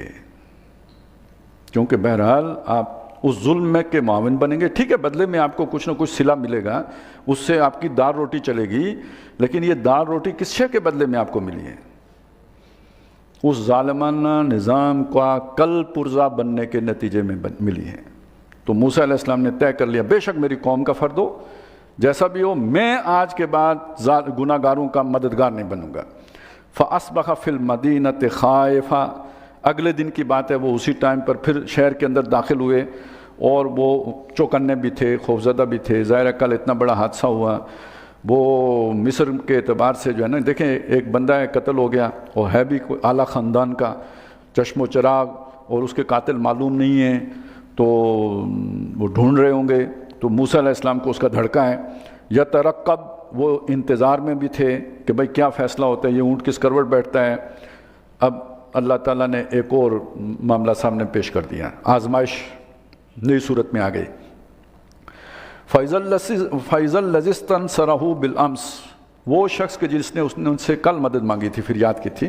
کیونکہ بہرحال آپ اس ظلم میں کے معاون بنیں گے، ٹھیک ہے بدلے میں آپ کو کچھ نہ کچھ صلہ ملے گا، اس سے آپ کی دار روٹی چلے گی، لیکن یہ دار روٹی کس شے کے بدلے میں آپ کو ملی ہے؟ اس ظالمانہ نظام کا کل پرزہ بننے کے نتیجے میں ملی ہے۔ تو موسیٰ علیہ السلام نے طے کر لیا، بے شک میری قوم کا فرد ہو، جیسا بھی ہو، میں آج کے بعد گناہ گاروں کا مددگار نہیں بنوں گا۔ فَأَصْبَحَ فِي الْمَدِينَةِ خَائِفًا، اگلے دن کی بات ہے، وہ اسی ٹائم پر پھر شہر کے اندر داخل ہوئے، اور وہ چوکنے بھی تھے، خوفزدہ بھی تھے، ظاہر کل اتنا بڑا حادثہ ہوا، وہ مصر کے اعتبار سے جو ہے نا، دیکھیں ایک بندہ ہے قتل ہو گیا، اور ہے بھی کوئی اعلیٰ خاندان کا، چشم و چراغ، اور اس کے قاتل معلوم نہیں ہیں، تو وہ ڈھونڈ رہے ہوں گے، تو موسیٰ علیہ السلام کو اس کا دھڑکا ہے، یترقب، وہ انتظار میں بھی تھے کہ بھئی کیا فیصلہ ہوتا ہے، یہ اونٹ کس کروٹ بیٹھتا ہے۔ اب اللہ تعالیٰ نے ایک اور معاملہ سامنے پیش کر دیا، آزمائش نئی صورت میں آ گئی۔ فَإِذَا الَّذِي اسْتَنصَرَهُ بِالْأَمْسِ، وہ شخص کہ جس نے ان سے کل مدد مانگی تھی، فریاد کی تھی،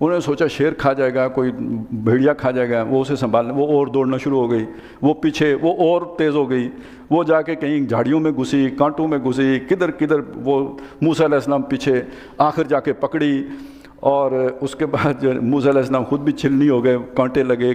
انہوں نے سوچا شیر کھا جائے گا، کوئی بھیڑیا کھا جائے گا، وہ اسے سنبھالنے، وہ اور دوڑنا شروع ہو گئی، وہ پیچھے وہ اور تیز ہو گئی، وہ جا کے کہیں جھاڑیوں میں گھسی، کانٹوں میں گھسی، کدھر کدھر، وہ موسیٰ علیہ السلام پیچھے، آخر جا کے پکڑی، اور اس کے بعد جو موسیٰ علیہ السلام خود بھی چھلنی ہو گئے، کانٹے لگے،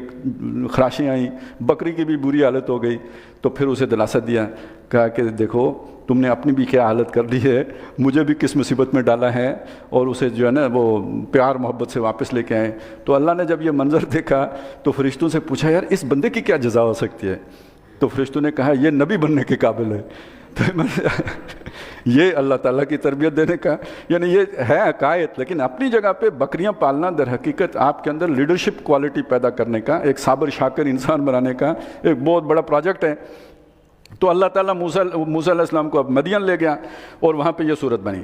خراشیں آئیں، بکری کی بھی بری حالت ہو گئی۔ تو پھر اسے دلاسا دیا، کہا کہ دیکھو تم نے اپنی بھی کیا حالت کر لی ہے، مجھے بھی کس مصیبت میں ڈالا ہے، اور اسے جو ہے نا وہ پیار محبت سے واپس لے کے آئے۔ تو اللہ نے جب یہ منظر دیکھا تو فرشتوں سے پوچھا یار اس بندے کی کیا جزا ہو سکتی ہے؟ تو فرشتوں نے کہا یہ نبی بننے کے قابل ہے۔ تو یہ اللہ تعالیٰ کی تربیت دینے کا، یعنی یہ ہے عقائد، لیکن اپنی جگہ پہ بکریاں پالنا در حقیقت آپ کے اندر لیڈرشپ کوالٹی پیدا کرنے کا، ایک صابر شاکر انسان بنانے کا ایک بہت بڑا پروجیکٹ ہے۔ تو اللہ تعالیٰ موسیٰ علیہ السلام کو اب مدین لے گیا اور وہاں پہ یہ صورت بنی۔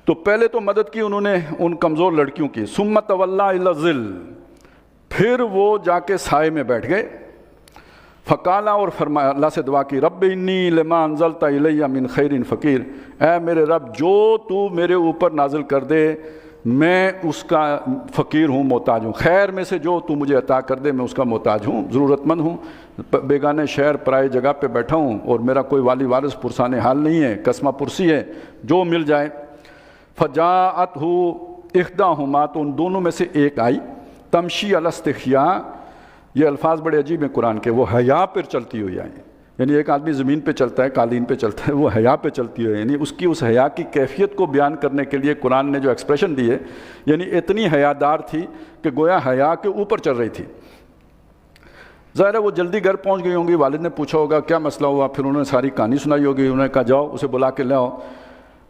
تو پہلے تو مدد کی انہوں نے ان کمزور لڑکیوں کی، ثم تولی الی الظل، پھر وہ جا کے سائے میں بیٹھ گئے، فقالا، اور فرمایا، اللہ سے دعا کی، رب انی لما انزلت الی من خیر فقیر، اے میرے رب جو تو میرے اوپر نازل کر دے میں اس کا فقیر ہوں، محتاج ہوں، خیر میں سے جو تو مجھے عطا کر دے میں اس کا محتاج ہوں، ضرورت مند ہوں، بیگانے شہر پرائے جگہ پہ بیٹھا ہوں، اور میرا کوئی والی وارث پرسان حال نہیں ہے، قسمہ پرسی ہے، جو مل جائے۔ فجاءتہ احداہما، تو ان دونوں میں سے ایک آئی، تمشی علی استحیاء، یہ الفاظ بڑے عجیب ہیں قرآن کے، وہ حیا پر چلتی ہوئی آئی، یعنی ایک آدمی زمین پہ چلتا ہے، قالین پہ چلتا ہے، وہ حیا پہ چلتی ہوئی، یعنی اس کی اس حیا کی کیفیت کو بیان کرنے کے لیے قرآن نے جو ایکسپریشن دی ہے، یعنی اتنی حیادار تھی کہ گویا حیا کے اوپر چل رہی تھی۔ ظاہر ہے وہ جلدی گھر پہنچ گئی ہوں گی، والد نے پوچھا ہوگا کیا مسئلہ ہوا، پھر انہوں نے ساری کہانی سنائی ہوگی، انہوں نے کہا جاؤ اسے بلا کے لاؤ۔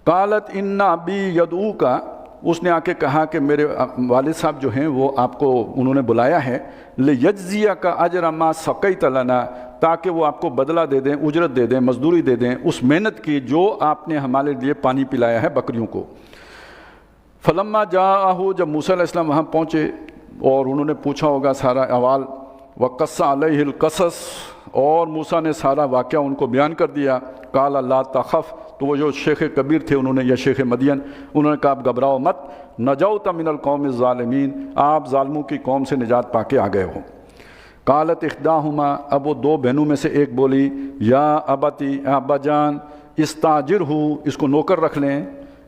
قالت ان ابی یدعوک، اس نے آ کے کہا کہ میرے والد صاحب جو ہیں وہ آپ کو انہوں نے بلایا ہے، لیجزیک اجر ما سقیت لنا، تاکہ وہ آپ کو بدلہ دے دیں، اجرت دے دیں، مزدوری دے دیں اس محنت کی جو آپ نے ہمارے لیے پانی پلایا ہے بکریوں کو۔ فلما جاءہ، جب موسیٰ علیہ السلام وہاں پہنچے اور انہوں نے پوچھا ہوگا سارا احوال، وقص علیہ القصص، اور موسیٰ نے سارا واقعہ ان کو بیان کر دیا۔ قال لا تخف، تو وہ جو شیخ کبیر تھے انہوں نے، یا شیخ مدین، انہوں نے کہا آپ گھبراؤ مت، نجوت من القوم الظالمین، آپ ظالموں کی قوم سے نجات پا کے آ گئے ہو۔ قالت احداہما، اب وہ دو بہنوں میں سے ایک بولی، یا ابتی، ابا جان، استاجر ہو، اس کو نوکر رکھ لیں،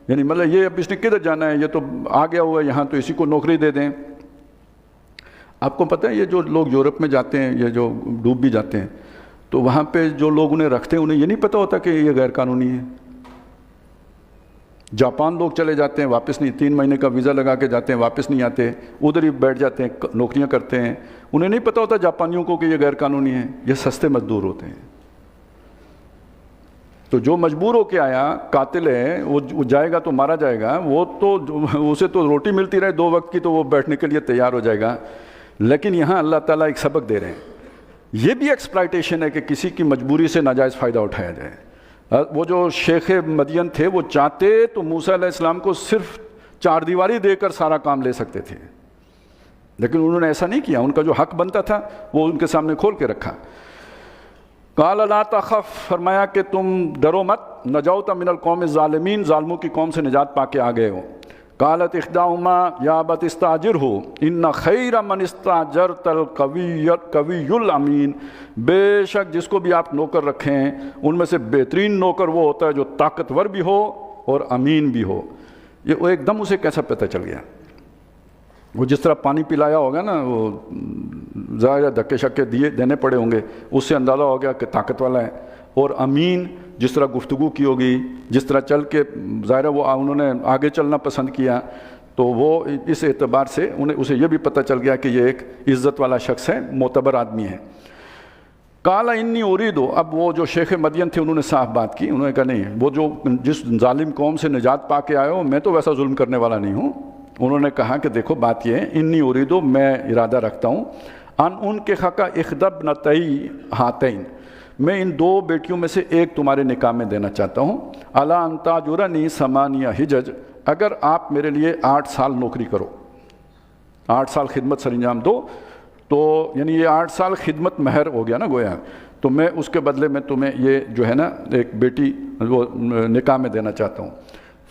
یعنی مطلب یہ اب اس نے کدھر جانا ہے، یہ تو آ گیا ہوا ہے یہاں، تو اسی کو نوکری دے دیں۔ آپ کو پتہ ہے یہ جو لوگ یورپ میں جاتے ہیں، یہ جو ڈوب بھی جاتے ہیں، تو وہاں پہ جو لوگ انہیں رکھتے ہیں انہیں یہ نہیں پتہ ہوتا کہ یہ غیر قانونی ہے۔ جاپان لوگ چلے جاتے ہیں، واپس نہیں، 3 مہینے کا ویزا لگا کے جاتے ہیں، واپس نہیں آتے، ادھر ہی بیٹھ جاتے ہیں، نوکریاں کرتے ہیں، انہیں نہیں پتہ ہوتا جاپانیوں کو کہ یہ غیر قانونی ہے، یہ سستے مزدور ہوتے ہیں۔ تو جو مجبور ہو کے آیا، قاتل ہے، وہ جائے گا تو مارا جائے گا، وہ تو اسے تو روٹی ملتی رہے 2 وقت کی تو وہ بیٹھنے کے لیے تیار ہو جائے گا۔ لیکن یہاں اللہ تعالیٰ ایک سبق دے رہے ہیں، یہ بھی ایکسپلائٹیشن ہے کہ کسی کی مجبوری سے ناجائز فائدہ اٹھایا جائے۔ وہ جو شیخ مدین تھے وہ چاہتے تو موسیٰ علیہ السلام کو صرف 4 دیواری دے کر سارا کام لے سکتے تھے، لیکن انہوں نے ایسا نہیں کیا، ان کا جو حق بنتا تھا وہ ان کے سامنے کھول کے رکھا۔ قال لا تخف، فرمایا کہ تم ڈرو مت، نجوت من القوم الظالمین، ظالموں کی قوم سے نجات پا کے آ گئے ہو۔ قالت احداہما یا ابت استاجرہ ان خیر من استاجرت القوی الامین، بے شک جس کو بھی آپ نوکر رکھیں ان میں سے بہترین نوکر وہ ہوتا ہے جو طاقتور بھی ہو اور امین بھی ہو۔ یہ ایک دم اسے کیسا پتہ چل گیا، وہ جس طرح پانی پلایا ہوگا نا، وہ ظاہر دھکے شکے دینے پڑے ہوں گے، اس سے اندازہ ہو گیا کہ طاقت والا ہے۔ اور امین، جس طرح گفتگو کی ہوگی، جس طرح چل کے، ظاہر وہ انہوں نے آگے چلنا پسند کیا، تو وہ اس اعتبار سے اسے یہ بھی پتہ چل گیا کہ یہ ایک عزت والا شخص ہے، معتبر آدمی ہے۔ قال انی اريد، اب وہ جو شیخ مدین تھے انہوں نے صاف بات کی، انہوں نے کہا نہیں، وہ جو جس ظالم قوم سے نجات پا کے آئے ہو، میں تو ویسا ظلم کرنے والا نہیں ہوں۔ انہوں نے کہا کہ دیکھو بات یہ ہے، انی اريد، میں ارادہ رکھتا ہوں، ان کے خاکہ اخدب نتئی ہاتین، میں ان 2 بیٹیوں میں سے ایک تمہارے نکاح میں دینا چاہتا ہوں، الا ان تاجرنی 8 حجج، اگر آپ میرے لیے 8 سال نوکری کرو، 8 سال خدمت سر انجام دو، تو یعنی یہ 8 سال خدمت مہر ہو گیا نا گویا، تو میں اس کے بدلے میں تمہیں یہ جو ہے نا ایک بیٹی وہ نکاح میں دینا چاہتا ہوں۔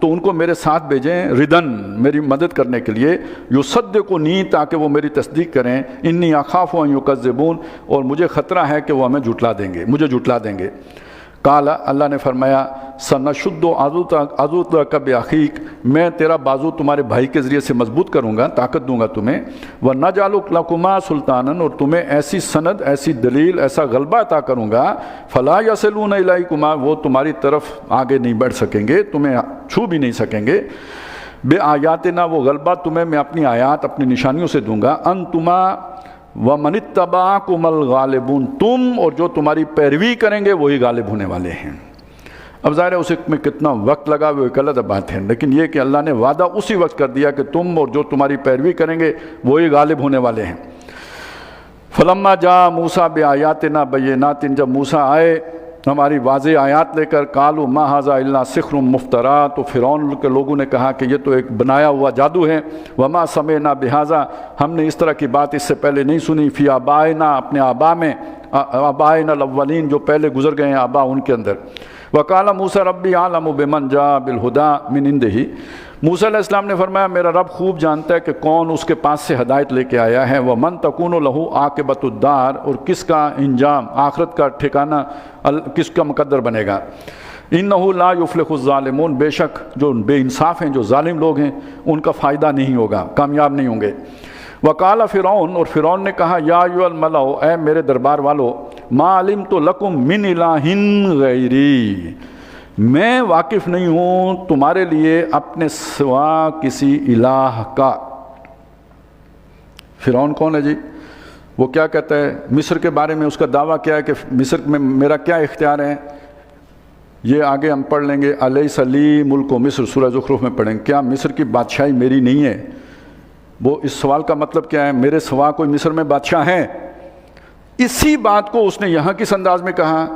تو ان کو میرے ساتھ بھیجیں ردن میری مدد کرنے کے لیے، یصدقونی تاکہ وہ میری تصدیق کریں، انی اخاف ان یکذبون اور مجھے خطرہ ہے کہ وہ ہمیں جھٹلا دیں گے، مجھے جھٹلا دیں گے۔ قال اللہ نے فرمایا سنشد عضدک باخیک، میں تیرا بازو تمہارے بھائی کے ذریعے سے مضبوط کروں گا، طاقت دوں گا تمہیں، ونجعل لکما سلطانا اور تمہیں ایسی سند، ایسی دلیل، ایسا غلبہ عطا کروں گا، فلا یصلون الیکما وہ تمہاری طرف آگے نہیں بڑھ سکیں گے، تمہیں چھو بھی نہیں سکیں گے، بے آیاتنا وہ غلبہ تمہیں میں اپنی آیات، اپنی نشانیوں سے دوں گا، انتما وَمَنِ اتَّبَعَكُمُ الْغَالِبُونَ تم اور جو تمہاری پیروی کریں گے وہی غالب ہونے والے ہیں۔ اب ظاہر ہے اسے میں کتنا وقت لگا وہ ایک الگ بات ہے، لیکن یہ کہ اللہ نے وعدہ اسی وقت کر دیا کہ تم اور جو تمہاری پیروی کریں گے وہی غالب ہونے والے ہیں۔ فلما جاء موسیٰ بآیاتنا بینات جب موسیٰ آئے ہماری واضح آیات لے کر، قالوا ما ھذا الا سحر مفترا تو فرعون کے لوگوں نے کہا کہ یہ تو ایک بنایا ہوا جادو ہے، وما سمعنا بھذا ہم نے اس طرح کی بات اس سے پہلے نہیں سنی، فی آبائنا اپنے آبا میں، آبائنا الاولین جو پہلے گزر گئے ہیں آبا ان کے اندر۔ وقال موسیٰ ربی اعلم بمن جاء بالہدی من عنده موسیٰ علیہ السلام نے فرمایا میرا رب خوب جانتا ہے کہ کون اس کے پاس سے ہدایت لے کے آیا ہے، ومن تکون لہ عاقبۃ الدار اور کس کا انجام، آخرت کا ٹھکانہ کس کا مقدر بنے گا۔ انہ لا یفلح الظالمون بے شک جو بے انصاف ہیں، جو ظالم لوگ ہیں ان کا فائدہ نہیں ہوگا، کامیاب نہیں ہوں گے۔ وقال فرعون اور فرعون نے کہا یا ایھا الملأ اے میرے دربار والو، ما علمت لکم من الہ غیری میں واقف نہیں ہوں تمہارے لیے اپنے سوا کسی الہ کا۔ فرعون کون ہے جی؟ وہ کیا کہتا ہے مصر کے بارے میں، اس کا دعویٰ کیا ہے کہ مصر میں میرا کیا اختیار ہے؟ یہ آگے ہم پڑھ لیں گے، الیس لی ملک مصر سورہ زخرف میں پڑھیں گے، کیا مصر کی بادشاہی میری نہیں ہے؟ وہ اس سوال کا مطلب کیا ہے؟ میرے سوا کوئی مصر میں بادشاہ ہے؟ اسی بات کو اس نے یہاں کس انداز میں کہا،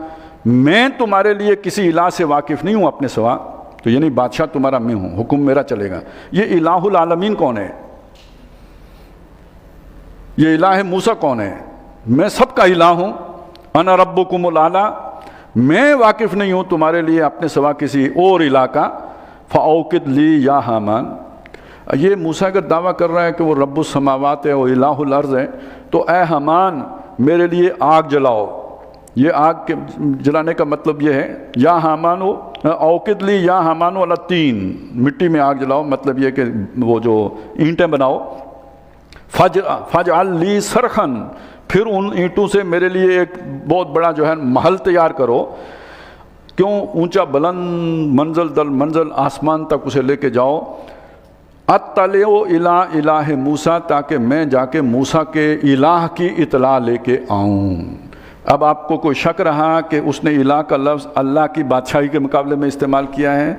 میں تمہارے لیے کسی الہ سے واقف نہیں ہوں اپنے سوا، تو یعنی بادشاہ تمہارا میں ہوں، حکم میرا چلے گا۔ یہ الہ العالمین کون ہے؟ یہ الہ موسیٰ کون ہے؟ میں سب کا الہ ہوں، انا ربکم الاعلی، میں واقف نہیں ہوں تمہارے لیے اپنے سوا کسی اور الہ کا۔ فاوقد لی یا حامان، یہ موسیٰ اگر دعویٰ کر رہا ہے کہ وہ رب السماوات ہے اور الہ الارض ہے، تو اے حامان میرے لیے آگ جلاؤ۔ یہ آگ کے جلانے کا مطلب یہ ہے یا حامانو اوقد لی یا حامانو علی الطین، مٹی میں آگ جلاؤ، مطلب یہ کہ وہ جو اینٹیں بناؤ۔ فجعل لی سرخن، پھر ان اینٹوں سے میرے لیے ایک بہت بڑا جو ہے محل تیار کرو۔ کیوں؟ اونچا بلند منزل دل منزل آسمان تک اسے لے کے جاؤ۔ اطلع الی الہ موسیٰ، تاکہ میں جا کے موسیٰ کے الہ کی اطلاع لے کے آؤں۔ اب آپ کو کوئی شک رہا کہ اس نے الہ کا لفظ اللہ کی بادشاہی کے مقابلے میں استعمال کیا ہے؟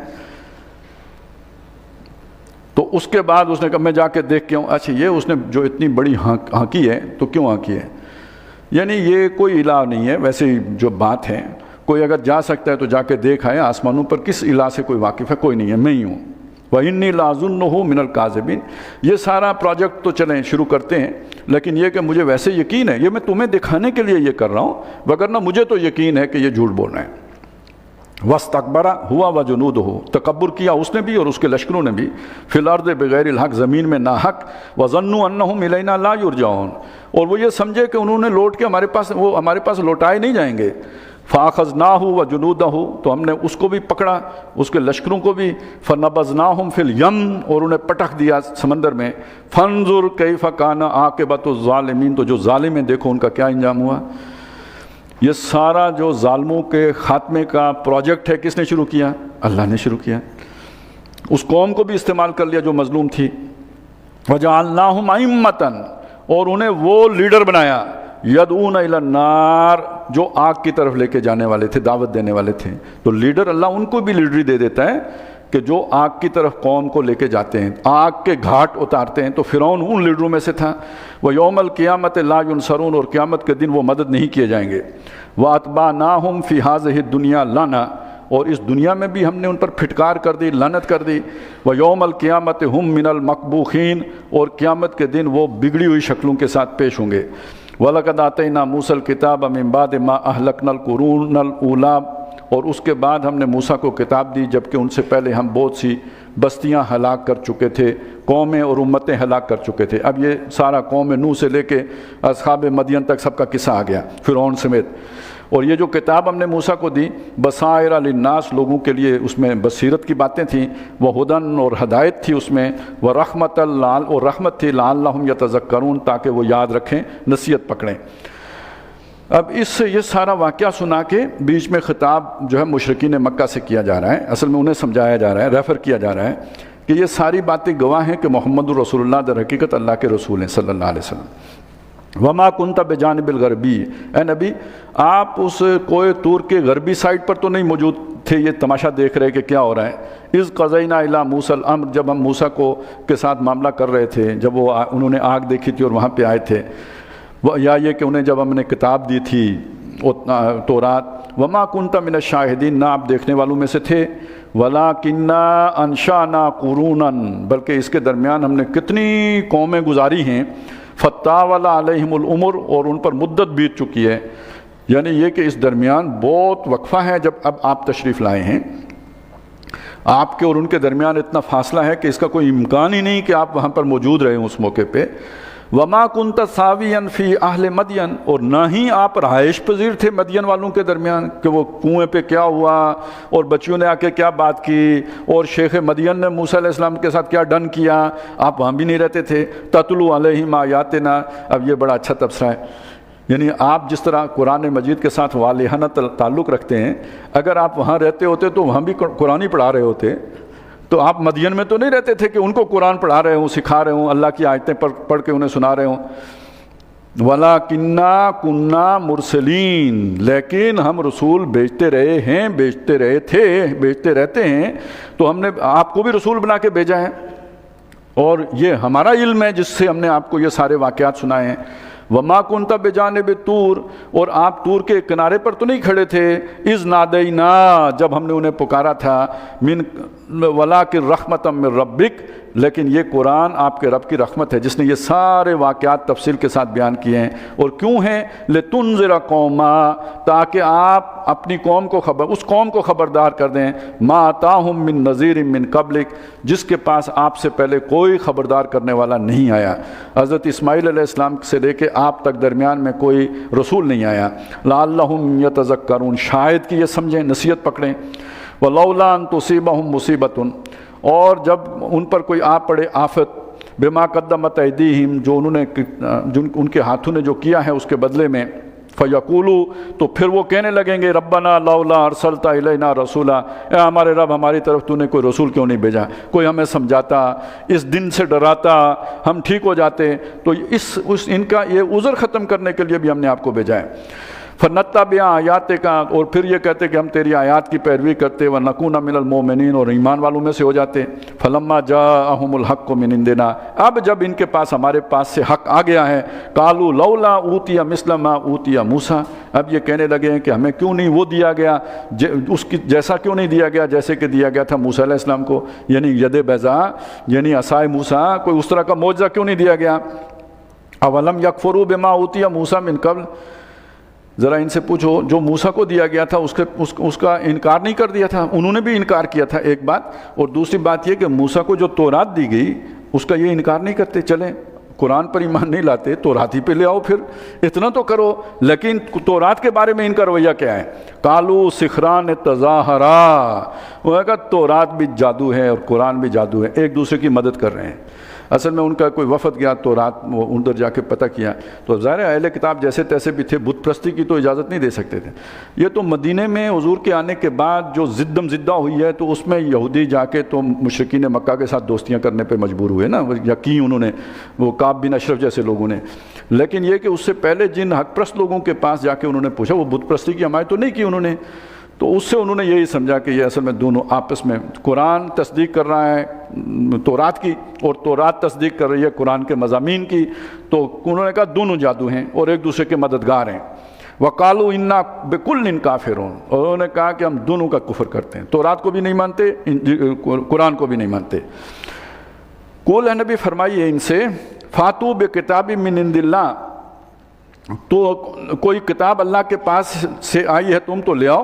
تو اس کے بعد اس نے کہا میں جا کے دیکھ کے آؤں۔ اچھا یہ اس نے جو اتنی بڑی ہانکی ہے تو کیوں ہانکی ہے؟ یعنی یہ کوئی الہ نہیں ہے، ویسے جو بات ہے کوئی اگر جا سکتا ہے تو جا کے دیکھ آئے آسمانوں پر، کس الہ سے کوئی واقف ہے؟ کوئی نہیں ہے، میں ہی ہوں۔ وَإِنِّي لَأَظُنُّهُ مِنَ الْكَاذِبِينَ یہ سارا پروجیکٹ تو چلیں شروع کرتے ہیں، لیکن یہ کہ مجھے ویسے یقین ہے، یہ میں تمہیں دکھانے کے لیے یہ کر رہا ہوں، وگرنہ مجھے تو یقین ہے کہ یہ جھوٹ بول رہے ہیں۔ وَاسْتَكْبَرَ هُوَ وَجُنُودُهُ تکبر کیا اس نے بھی اور اس کے لشکروں نے بھی، فِي الْأَرْضِ بِغَيْرِ الْحَقِّ زمین میں ناحق، وَظَنُّوا أَنَّهُمْ إِلَيْنَا لَا يُرْجَعُونَ اور وہ یہ سمجھے کہ انہوں نے لوٹ کے ہمارے پاس لوٹائے نہیں جائیں گے۔ فَأَخَذْنَاهُ وَجُنُودَهُ تو ہم نے اس کو بھی پکڑا، اس کے لشکروں کو بھی، فَنَبَذْنَاهُمْ فِي الْيَمِّ اور انہیں پٹک دیا سمندر میں۔ فَانظُرْ كَيْفَ كَانَ عَاقِبَةُ الظَّالِمِينَ تو جو ظالم ہیں دیکھو ان کا کیا انجام ہوا۔ یہ سارا جو ظالموں کے خاتمے کا پروجیکٹ ہے کس نے شروع کیا؟ اللہ نے شروع کیا۔ اس قوم کو بھی استعمال کر لیا جو مظلوم تھی۔ وَجَعَلْنَاهُمْ أَئِمَّةً اور انہیں وہ لیڈر بنایا، یدعون الی النار جو آگ کی طرف لے کے جانے والے تھے، دعوت دینے والے تھے۔ تو لیڈر اللہ ان کو بھی لیڈری دے دیتا ہے کہ جو آگ کی طرف قوم کو لے کے جاتے ہیں، آگ کے گھاٹ اتارتے ہیں۔ تو فرعون ان لیڈروں میں سے تھا۔ وَيَوْمَ الْقِيَامَةِ لَا يُنصَرُونَ اور قیامت کے دن وہ مدد نہیں کیے جائیں گے۔ وَأَتْبَعْنَاهُمْ فِي هَذِهِ الدُّنْيَا لَعْنَةً اور اس دنیا میں بھی ہم نے ان پر پھٹکار کر دی، لعنت کر دی۔ وَيَوْمَ الْقِيَامَةِ هُمْ مِنَ الْمَقْبُوخِينَ اور قیامت کے دن وہ بگڑی ہوئی شکلوں کے ساتھ پیش ہوں گے۔ وَلَقَدْ آتَيْنَا مُوسَى الْكِتَابَ مِن بَعْدِ مَا أَهْلَكْنَا الْقُرُونَ الْأُولَىٰ اور اس کے بعد ہم نے موسیٰ کو کتاب دی، جبکہ ان سے پہلے ہم بہت سی بستیاں ہلاک کر چکے تھے، قومیں اور امتیں ہلاک کر چکے تھے۔ اب یہ سارا قوم نوح سے لے کے اصحاب مدین تک سب کا قصہ آ گیا، فرعون سمیت۔ اور یہ جو کتاب ہم نے موسیٰ کو دی، بصائر للناس، لوگوں کے لیے اس میں بصیرت کی باتیں تھیں، وہدن اور ہدایت تھی اس میں، ورحمت اور رحمت تھی، لعلہم یتذکرون، تاکہ وہ یاد رکھیں، نصیحت پکڑیں۔ اب یہ سارا واقعہ سنا کے بیچ میں خطاب جو ہے مشرکین مکہ سے کیا جا رہا ہے، اصل میں انہیں سمجھایا جا رہا ہے، ریفر کیا جا رہا ہے کہ یہ ساری باتیں گواہ ہیں کہ محمد الرسول اللہ در حقیقت اللہ کے رسول ہیں صلی اللہ علیہ وسلم۔ وما کنت بجانب الغربی، اے نبی آپ اس کوہ طور کے غربی سائڈ پر تو نہیں موجود تھے، یہ تماشا دیکھ رہے کہ کیا ہو رہا ہے۔ اذ قضینا الی موسیٰ الامر، جب ہم موسیٰ کے ساتھ معاملہ کر رہے تھے، جب انہوں نے آگ دیکھی تھی اور وہاں پہ آئے تھے، یا یہ کہ انہیں جب ہم نے کتاب دی تھی تورات، وما کنت من الشاہدین، نہ آپ دیکھنے والوں میں سے تھے، ولکننا انشأنا قرونا، بلکہ اس کے درمیان ہم نے کتنی قومیں گزاری ہیں، فطاول علیہم العمر، اور ان پر مدت بیت چکی ہے، یعنی یہ کہ اس درمیان بہت وقفہ ہے جب اب آپ تشریف لائے ہیں، آپ کے اور ان کے درمیان اتنا فاصلہ ہے کہ اس کا کوئی امکان ہی نہیں کہ آپ وہاں پر موجود رہے ہوں اس موقع پہ۔ وما کنت ثاویا فی اہل مدین، اور نہ ہی آپ رہائش پذیر تھے مدین والوں کے درمیان، کہ وہ کنویں پہ کیا ہوا اور بچیوں نے آ کے کیا بات کی اور شیخ مدین نے موسیٰ علیہ السلام کے ساتھ کیا ڈن کیا، آپ وہاں بھی نہیں رہتے تھے۔ تتلو علیہم آیاتنا، اب یہ بڑا اچھا تبصرہ ہے، یعنی آپ جس طرح قرآن مجید کے ساتھ والہانہ تعلق رکھتے ہیں، اگر آپ وہاں رہتے ہوتے تو وہاں بھی قرآن ہی پڑھا رہے ہوتے، تو آپ مدین میں تو نہیں رہتے تھے کہ ان کو قرآن پڑھا رہے ہوں، سکھا رہے ہوں، اللہ کی آیتیں پڑھ کے انہیں سنا رہے ہوں۔ وَلَكِنَّا كُنَّا مُرْسِلِينَ، لیکن ہم رسول بھیجتے رہے ہیں، بھیجتے رہے تھے، بھیجتے رہتے ہیں، تو ہم نے آپ کو بھی رسول بنا کے بھیجا ہے، اور یہ ہمارا علم ہے جس سے ہم نے آپ کو یہ سارے واقعات سنائے ہیں۔ وما کنت بجانب طور، اور آپ طور کے کنارے پر تو نہیں کھڑے تھے، اذ نادینا، جب ہم نے انہیں پکارا تھا، من ولکن رحمۃ من ربک، لیکن یہ قرآن آپ کے رب کی رحمت ہے جس نے یہ سارے واقعات تفصیل کے ساتھ بیان کیے ہیں۔ اور کیوں ہیں؟ لتنذر قوما، تاکہ آپ اپنی قوم کو اس قوم کو خبردار کر دیں، ما آتاہم من نذیر من قبلک، جس کے پاس آپ سے پہلے کوئی خبردار کرنے والا نہیں آیا۔ حضرت اسماعیل علیہ السلام سے لے کے آپ تک درمیان میں کوئی رسول نہیں آیا۔ لعلہم یتذکرون، شاید کہ یہ سمجھیں، نصیحت پکڑیں۔ ولولا ان تصیبہم مصیبۃ، اور جب ان پر کوئی آ پڑے آفت، بما قدمت ایدیہم، جو ان کے ہاتھوں نے جو کیا ہے اس کے بدلے میں، فیقولوا، تو پھر وہ کہنے لگیں گے، ربنا لولا ارسلت الینا رسولا، اے ہمارے رب ہماری طرف تو نے کوئی رسول کیوں نہیں بھیجا، کوئی ہمیں سمجھاتا، اس دن سے ڈراتا، ہم ٹھیک ہو جاتے۔ تو ان کا یہ عذر ختم کرنے کے لیے بھی ہم نے آپ کو بھیجا ہے۔ فنتبع آیاتک، اور پھر یہ کہتے کہ ہم تیری آیات کی پیروی کرتے، ونکون من المؤمنین، اور ایمان والوں میں سے ہو جاتے۔ فلما جاءہم الحق من عندنا، اب جب ان کے پاس ہمارے پاس سے حق آ گیا ہے، قالوا لولا اوتی مثل ما اوتی موسیٰ، اب یہ کہنے لگے ہیں کہ ہمیں کیوں نہیں وہ دیا گیا، اس کی جیسا کیوں نہیں دیا گیا جیسے کہ دیا گیا تھا موسیٰ علیہ السلام کو، یعنی ید بیضاء، یعنی عصائے موسیٰ، کوئی اس طرح کا معجزہ کیوں نہیں دیا گیا۔ اولم یکفروا بما اوتی موسیٰ من قبل، ذرا ان سے پوچھو جو موسیٰ کو دیا گیا تھا اس کا انکار نہیں کر دیا تھا، انہوں نے بھی انکار کیا تھا، ایک بات، اور دوسری بات یہ کہ موسیٰ کو جو تورات دی گئی اس کا یہ انکار نہیں کرتے، چلیں قرآن پر ایمان نہیں لاتے، تورات ہی پہ لے آؤ، پھر اتنا تو کرو، لیکن تورات کے بارے میں ان کا رویہ کیا ہے؟ قالوا سحران تظاہرا، وہ کہا تورات بھی جادو ہے اور قرآن بھی جادو ہے، ایک دوسرے کی مدد کر رہے ہیں۔ اصل میں ان کا کوئی وفد گیا تو رات وہ اندر جا کے پتہ کیا، تو ظاہر اہل کتاب جیسے تیسے بھی تھے، بت پرستی کی تو اجازت نہیں دے سکتے تھے۔ یہ تو مدینے میں حضور کے آنے کے بعد جو زدم زدہ ہوئی ہے، تو اس میں یہودی جا کے تو مشرکین مکہ کے ساتھ دوستیاں کرنے پہ مجبور ہوئے نا، یا کی انہوں نے، وہ کعب بن اشرف جیسے لوگوں نے۔ لیکن یہ کہ اس سے پہلے جن حق پرست لوگوں کے پاس جا کے انہوں نے پوچھا، وہ بت پرستی کی حمایت تو نہیں کی انہوں نے، تو اس سے انہوں نے یہی سمجھا کہ یہ اصل میں دونوں آپس میں، قرآن تصدیق کر رہا ہے تورات کی اور تورات تصدیق کر رہی ہے قرآن کے مضامین کی، تو انہوں نے کہا دونوں جادو ہیں اور ایک دوسرے کے مددگار ہیں۔ وَقَالُوا إِنَّا بِكُلٍّ كَافِرُونَ، اور انہوں نے کہا کہ ہم دونوں کا کفر کرتے ہیں، تورات کو بھی نہیں مانتے، قرآن کو بھی نہیں مانتے۔ قُلْ، اے نبی فرمائیے ان سے، فَاتُوا بِكِتَابٍ مِّنْ عِندِ اللَّهِ، تو کوئی کتاب اللہ کے پاس سے آئی ہے تم تو لے آؤ،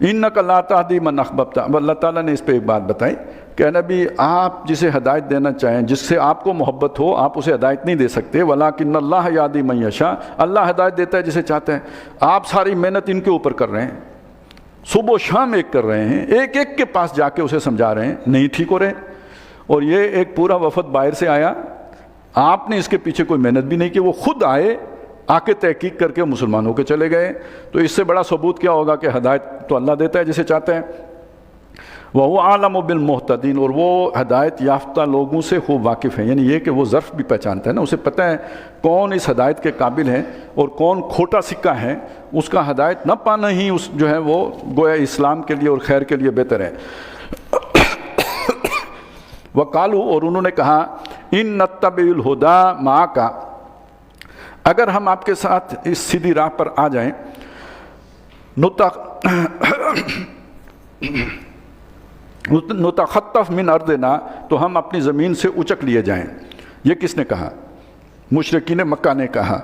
انک لا تہدی من احببت. اب اللہ تعالیٰ نے اس پہ ایک بات بتائی کہ نبی آپ جسے ہدایت دینا چاہیں، جس سے آپ کو محبت ہو، آپ اسے ہدایت نہیں دے سکتے. ولیکن اللہ یہدی من یشاء، اللہ ہدایت دیتا ہے جسے چاہتا ہے. آپ ساری محنت ان کے اوپر کر رہے ہیں، صبح و شام ایک کر رہے ہیں، ایک ایک کے پاس جا کے اسے سمجھا رہے ہیں، نہیں ٹھیک ہو رہے. اور یہ ایک پورا وفد باہر سے آیا، آپ نے اس کے پیچھے کوئی محنت بھی نہیں کی، وہ خود آئے، آ کے تحقیق کر کے مسلمانوں کے چلے گئے. تو اس سے بڑا ثبوت کیا ہوگا کہ ہدایت تو اللہ دیتا ہے جسے چاہتا ہے. وَهُوَ أَعْلَمُ بِالْمُهْتَدِينَ، اور وہ ہدایت یافتہ لوگوں سے خوب واقف ہے. یعنی یہ کہ وہ ظرف بھی پہچانتا ہے نا، اسے پتہ ہے کون اس ہدایت کے قابل ہے اور کون کھوٹا سکہ ہے. اس کا ہدایت نہ پانا ہی اس جو ہے وہ گویا اسلام کے لیے اور خیر کے لیے بہتر ہے. وَقَالُوا، اور انہوں نے کہا، إِن نَتَّبِعُ الْهُدَىٰ مَعَكَ، اگر ہم آپ کے ساتھ اس سیدھی راہ پر آ جائیں، نتخطف من ارضنا، تو ہم اپنی زمین سے اچک لیے جائیں. یہ کس نے کہا؟ مشرکین مکہ نے کہا.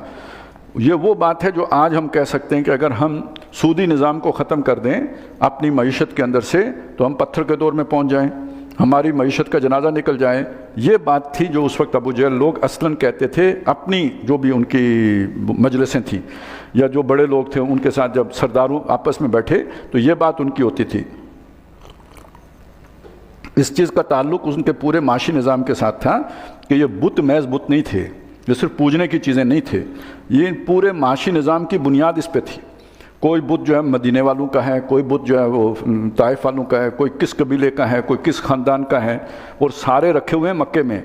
یہ وہ بات ہے جو آج ہم کہہ سکتے ہیں کہ اگر ہم سودی نظام کو ختم کر دیں اپنی معیشت کے اندر سے تو ہم پتھر کے دور میں پہنچ جائیں، ہماری معیشت کا جنازہ نکل جائے. یہ بات تھی جو اس وقت ابو جہل لوگ اصلاً کہتے تھے. اپنی جو بھی ان کی مجلسیں تھیں یا جو بڑے لوگ تھے ان کے ساتھ جب سرداروں آپس میں بیٹھے تو یہ بات ان کی ہوتی تھی. اس چیز کا تعلق ان کے پورے معاشی نظام کے ساتھ تھا کہ یہ بت محض بت نہیں تھے، یہ صرف پوجنے کی چیزیں نہیں تھے، یہ پورے معاشی نظام کی بنیاد اس پہ تھی. کوئی بت جو ہے مدینے والوں کا ہے، کوئی بت جو ہے وہ طائف والوں کا ہے، کوئی کس قبیلے کا ہے، کوئی کس خاندان کا ہے، اور سارے رکھے ہوئے ہیں مکے میں.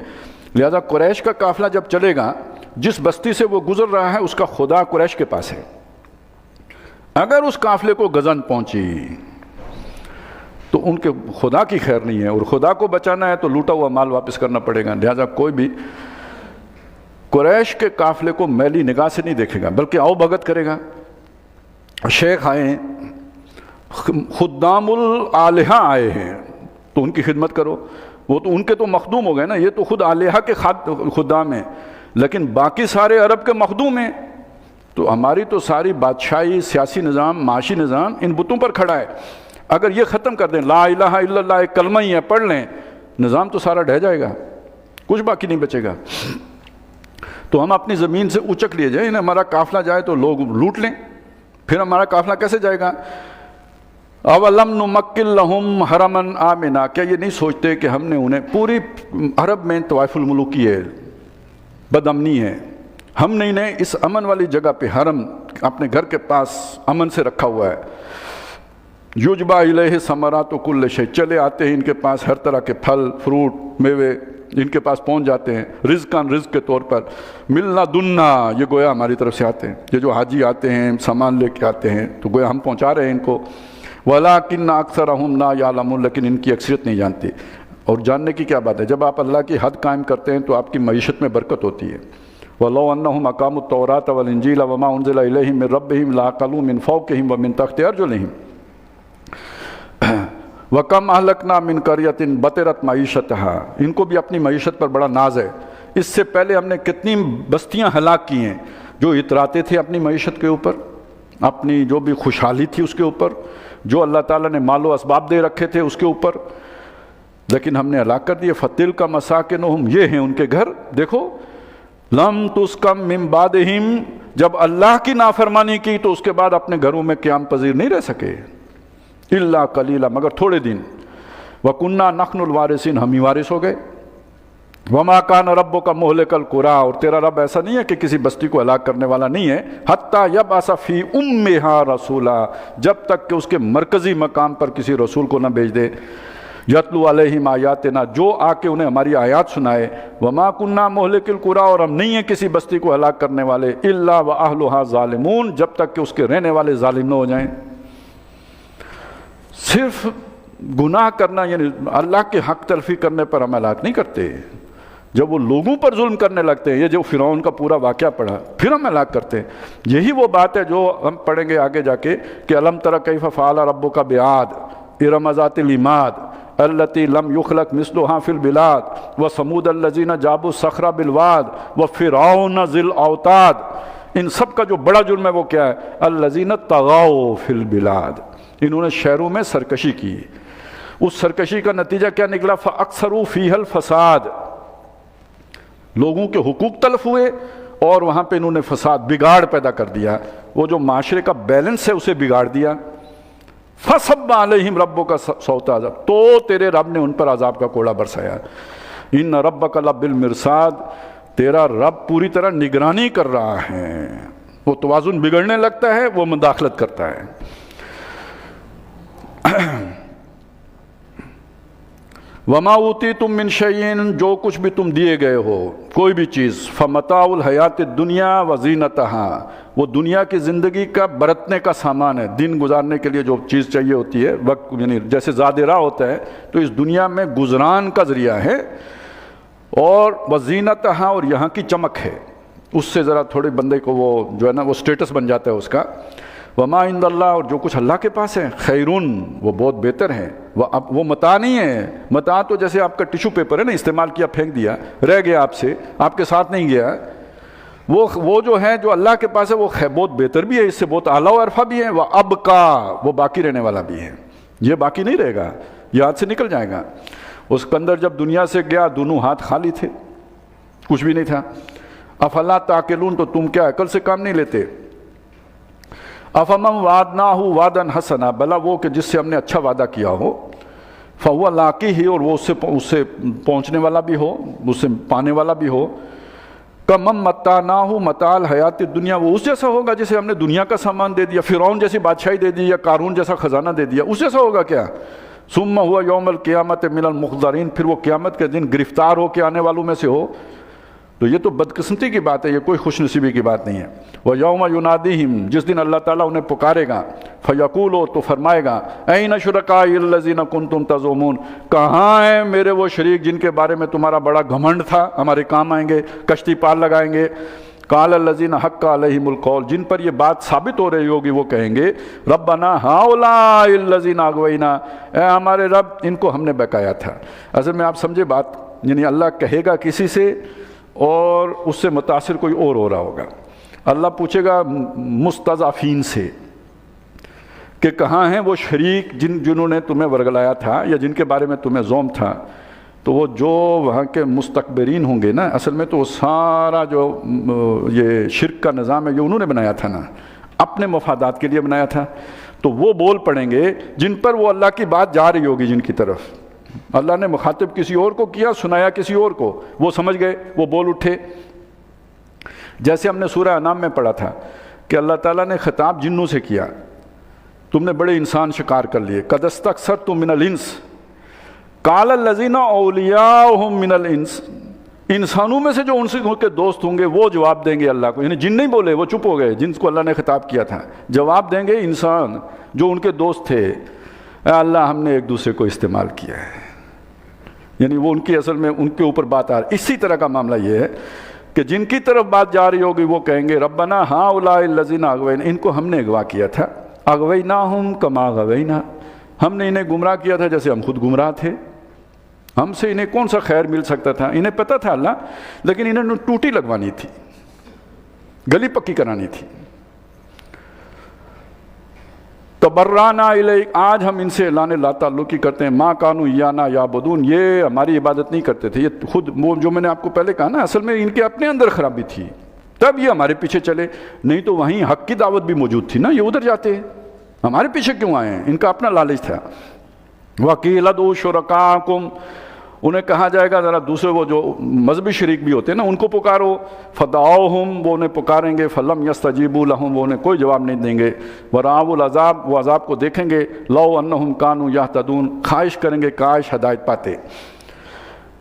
لہذا قریش کا قافلہ جب چلے گا، جس بستی سے وہ گزر رہا ہے اس کا خدا قریش کے پاس ہے. اگر اس قافلے کو غزن پہنچی تو ان کے خدا کی خیر نہیں ہے، اور خدا کو بچانا ہے تو لوٹا ہوا مال واپس کرنا پڑے گا. لہذا کوئی بھی قریش کے قافلے کو میلی نگاہ سے نہیں دیکھے گا، بلکہ آؤ بھگت کرے گا. شیخ آئے ہیں، خدام الآلہہ آئے ہیں تو ان کی خدمت کرو. وہ تو ان کے تو مخدوم ہو گئے نا، یہ تو خود آلہہ کے خدام ہیں، لیکن باقی سارے عرب کے مخدوم ہیں. تو ہماری تو ساری بادشاہی، سیاسی نظام، معاشی نظام ان بتوں پر کھڑا ہے. اگر یہ ختم کر دیں، لا الہ الا اللہ ایک کلمہ ہی ہے، پڑھ لیں، نظام تو سارا ڈھہ جائے گا، کچھ باقی نہیں بچے گا. تو ہم اپنی زمین سے اچک لیے جائیں، ہمارا قافلہ جائے تو لوگ لوٹ لیں، پھر ہمارا قافلہ کیسے جائے گا؟ اولم نمکن لہم حرمن آمنا، کیا یہ نہیں سوچتے کہ ہم نے انہیں پوری عرب میں طوائف الملوکی ہے، بد امنی ہے، ہم نے انہیں اس امن والی جگہ پہ حرم اپنے گھر کے پاس امن سے رکھا ہوا ہے. یجبا الیہ ثمرات کل شیء، چلے آتے ہیں ان کے پاس ہر طرح کے پھل فروٹ میوے ان کے پاس پہنچ جاتے ہیں، رزق کے طور پر. ملنا دننا، یہ گویا ہماری طرف سے آتے ہیں، یہ جو حاجی آتے ہیں سامان لے کے آتے ہیں تو گویا ہم پہنچا رہے ہیں ان کو. وَلَٰكِنَّ أَكْثَرَهُمْ لَا يَعْلَمُونَ، لیکن ان کی اکثریت نہیں جانتی. اور جاننے کی کیا بات ہے، جب آپ اللہ کی حد قائم کرتے ہیں تو آپ کی معیشت میں برکت ہوتی ہے. وَلَوْ أَنَّهُمْ أَقَامُوا التَّوْرَاةَ وَالْإِنجِيلَ وَمَا أُنزِلَ إِلَيْهِم مِّن رَّبِّهِمْ لَأَكَلُوا مِن فَوْقِهِمْ وَمِن تَحْتِ أَرْجُلِهِمْ. وَكَمْ أَهْلَكْنَا مِن قَرْيَةٍ بَطِرَتْ مَعِيشَتَهَا، ان کو بھی اپنی معیشت پر بڑا ناز ہے. اس سے پہلے ہم نے کتنی بستیاں ہلاک کی ہیں جو اتراتے تھے اپنی معیشت کے اوپر، اپنی جو بھی خوشحالی تھی اس کے اوپر، جو اللہ تعالیٰ نے مال و اسباب دے رکھے تھے اس کے اوپر، لیکن ہم نے ہلاک کر دیے. فَتِلْكَ مَسَاكِنُهُمْ، یہ ہیں ان کے گھر. دیکھو لَمْ تُسْكَنْ مِن بَعْدِهِمْ، جب اللہ کی نافرمانی کی تو اس کے بعد اپنے گھروں میں قیام پذیر نہیں رہ سکے. الا قلیلا، مگر تھوڑے دن. وَكُنَّا نَحْنُ الْوَارِثِينَ، ہم ہی وارث ہو گئے. وَمَا كَانَ رَبُّكَ مُهْلِكَ الْقُرَىٰ، اور تیرا رب ایسا نہیں ہے کہ کسی بستی کو ہلاک کرنے والا نہیں ہے. حَتَّىٰ يَبْعَثَ فِي أُمِّهَا رَسُولًا، جب تک کہ اس کے مرکزی مقام پر کسی رسول کو نہ بھیج دے. یتلو علیہم آیاتنا، جو آ کے انہیں ہماری آیات سنائے. وما کننا مہلک القریٰ، اور ہم نہیں ہیں کسی بستی کو ہلاک کرنے والے. الا واہلھا ظالمون، جب تک کہ اس کے رہنے والے ظالم نہ ہو جائیں. صرف گناہ کرنا یعنی اللہ کے حق تلفی کرنے پر ہم ہلاک نہیں کرتے. جب وہ لوگوں پر ظلم کرنے لگتے ہیں، یہ جو فرعون کا پورا واقعہ پڑھا، پھر ہم ہلاک کرتے ہیں. یہی وہ بات ہے جو ہم پڑھیں گے آگے جا کے کہ الم تر کیف فعل ربک بعاد ارم ذات العماد التي لم يخلق مثلها في البلاد وثمود الذين جابوا الصخر بالواد وفرعون ذي الاوتاد. ان سب کا جو بڑا جرم ہے وہ کیا ہے؟ الذین طغوا فی البلاد، انہوں نے شہروں میں سرکشی کی. اس سرکشی کا نتیجہ کیا نکلا؟ فاکثروا فیہا الفساد، لوگوں کے حقوق تلف ہوئے اور وہاں پہ انہوں نے فساد، بگاڑ پیدا کر دیا. وہ جو معاشرے کا بیلنس ہے اسے بگاڑ دیا. فصب علیہم ربک صوت عذاب، تو تیرے رب نے ان پر عذاب کا کوڑا برسایا. ان ربک لبالمرصاد، تیرا رب پوری طرح نگرانی کر رہا ہے. وہ توازن بگڑنے لگتا ہے وہ مداخلت کرتا ہے. وما اوتیتم من شیء، جو کچھ بھی تم دیے گئے ہو کوئی بھی چیز، فمتاع الحیات الدنیا وزینتہا، وہ دنیا کی زندگی کا برتنے کا سامان ہے. دن گزارنے کے لیے جو چیز چاہیے ہوتی ہے، وقت، یعنی جیسے زاد راہ ہوتا ہے تو اس دنیا میں گزران کا ذریعہ ہے. اور وزینتہا، اور یہاں کی چمک ہے، اس سے ذرا تھوڑے بندے کو وہ جو ہے نا وہ سٹیٹس بن جاتا ہے اس کا. وما عند اللہ، اور جو کچھ اللہ کے پاس ہے، خیرون، وہ بہت بہتر ہے. وہ متاع نہیں ہے. متاع تو جیسے آپ کا ٹیشو پیپر ہے نا، استعمال کیا پھینک دیا، رہ گیا آپ سے، آپ کے ساتھ نہیں گیا. وہ جو ہے جو اللہ کے پاس ہے وہ بہت بہتر بھی ہے، اس سے بہت اعلیٰ و عرفہ بھی ہے. وہ ابقا، وہ باقی رہنے والا بھی ہے. یہ باقی نہیں رہے گا، یہ ہاتھ سے نکل جائے گا. اس کے اندر جب دنیا سے گیا دونوں ہاتھ خالی تھے، کچھ بھی نہیں تھا. افلا تعقلون، تو تم کیا عقل سے کام نہیں لیتے؟ افمن وعدناہ وعدا حسنا، بلا وہ کہ جس سے ہم نے اچھا وعدہ کیا ہو، فہو لاقیہ، اور وہ اس سے پہنچنے والا بھی ہو، اس سے پانے والا بھی ہو. کمن متعناہ متاع الحیات الدنیا، وہ اس جیسا ہوگا جسے ہم نے دنیا کا سامان دے دیا، فرعون جیسی بادشاہی دے دی یا قارون جیسا خزانہ دے دیا، اس جیسا ہوگا کیا؟ ثم ہوا یوم القیامت من المحضرین، پھر وہ قیامت کے دن گرفتار ہو کے آنے والوں میں سے ہو. تو یہ تو بدقسمتی کی بات ہے، یہ کوئی خوش نصیبی کی بات نہیں ہے. وَيَوْمَ يُنَادِيهِمْ، جس دن اللہ تعالیٰ انہیں پکارے گا، فَيَقُولُ، تو فرمائے گا، أَيْنَ شُرَكَائِي الَّذِينَ كُنْتُمْ تَزْعُمُونَ، کہاں ہیں میرے وہ شریک جن کے بارے میں تمہارا بڑا گھمنڈ تھا، ہمارے کام آئیں گے، کشتی پار لگائیں گے. قَالَ الَّذِينَ حَقَّ عَلَيْهِمُ الْقَوْلُ، جن پر یہ بات ثابت ہو رہی ہوگی وہ کہیں گے، رَبَّنَا هَؤُلَاءِ الَّذِينَ أَغْوَيْنَا، اے ہمارے رب ان کو ہم نے بہکایا تھا. اصل میں آپ سمجھے بات، یعنی اللہ کہے گا کسی سے اور اس سے متاثر کوئی اور ہو رہا ہوگا. اللہ پوچھے گا مستضعفین سے کہ کہاں ہیں وہ شریک جنہوں نے تمہیں ورگلایا تھا یا جن کے بارے میں تمہیں زوم تھا. تو وہ جو وہاں کے مستکبرین ہوں گے نا، اصل میں تو وہ سارا جو یہ شرک کا نظام ہے یہ انہوں نے بنایا تھا نا، اپنے مفادات کے لیے بنایا تھا. تو وہ بول پڑیں گے جن پر وہ اللہ کی بات جا رہی ہوگی، جن کی طرف اللہ نے مخاطب کسی اور کو کیا، سنایا کسی اور کو، وہ سمجھ گئے، وہ بول اٹھے. جیسے ہم نے سورہ انعام میں پڑھا تھا کہ اللہ تعالیٰ نے خطاب جنوں سے کیا، تم نے بڑے انسان شکار کر لیے. قد استکثرتم من الانس قال الذین اولیاؤہم من الانس، انسانوں میں سے جو ان سے کے دوست ہوں گے وہ جواب دیں گے اللہ کو. یعنی جن نہیں بولے، وہ چپ ہو گئے، جن کو اللہ نے خطاب کیا تھا. جواب دیں گے انسان جو ان کے دوست تھے، اے اللہ ہم نے ایک دوسرے کو استعمال کیا ہے. یعنی وہ ان کی اصل میں ان کے اوپر بات آ رہی. اسی طرح کا معاملہ یہ ہے کہ جن کی طرف بات جا رہی ہوگی وہ کہیں گے ربنا ہؤلاء الذین اغوینا، ان کو ہم نے اغوا کیا تھا. اغویناہم کما غوینا، ہم نے انہیں گمراہ کیا تھا جیسے ہم خود گمراہ تھے. ہم سے انہیں کون سا خیر مل سکتا تھا؟ انہیں پتہ تھا اللہ، لیکن انہوں نے ٹوٹی لگوانی تھی، گلی پکی کرانی تھی. تبرانا الیک، آج ہم ان سے اعلان لا تعلقی کرتے ہیں. ما کانوا ایانا یعبدون، یہ ہماری عبادت نہیں کرتے تھے. یہ خود وہ جو میں نے آپ کو پہلے کہا نا، اصل میں ان کے اپنے اندر خرابی تھی، تب یہ ہمارے پیچھے چلے. نہیں تو وہیں حق کی دعوت بھی موجود تھی نا، یہ ادھر جاتے ہیں. ہمارے پیچھے کیوں آئے ہیں؟ ان کا اپنا لالچ تھا. وَقِيلَ ادْعُوا شُرَكَاءَكُمْ، انہیں کہا جائے گا ذرا دوسرے وہ جو مذہبی شریک بھی ہوتے ہیں نا ان کو پکارو. فَدَعَوْهُمْ، وہ انہیں پکاریں گے. فَلَمْ يَسْتَجِيبُوا لَهُمْ، وہ انہیں کوئی جواب نہیں دیں گے. وَرَأَوُا الْعَذَابَ، وہ عذاب کو دیکھیں گے. لَوْ أَنَّهُمْ كَانُوا يَهْتَدُونَ، خواہش کریں گے کاش ہدایت پاتے.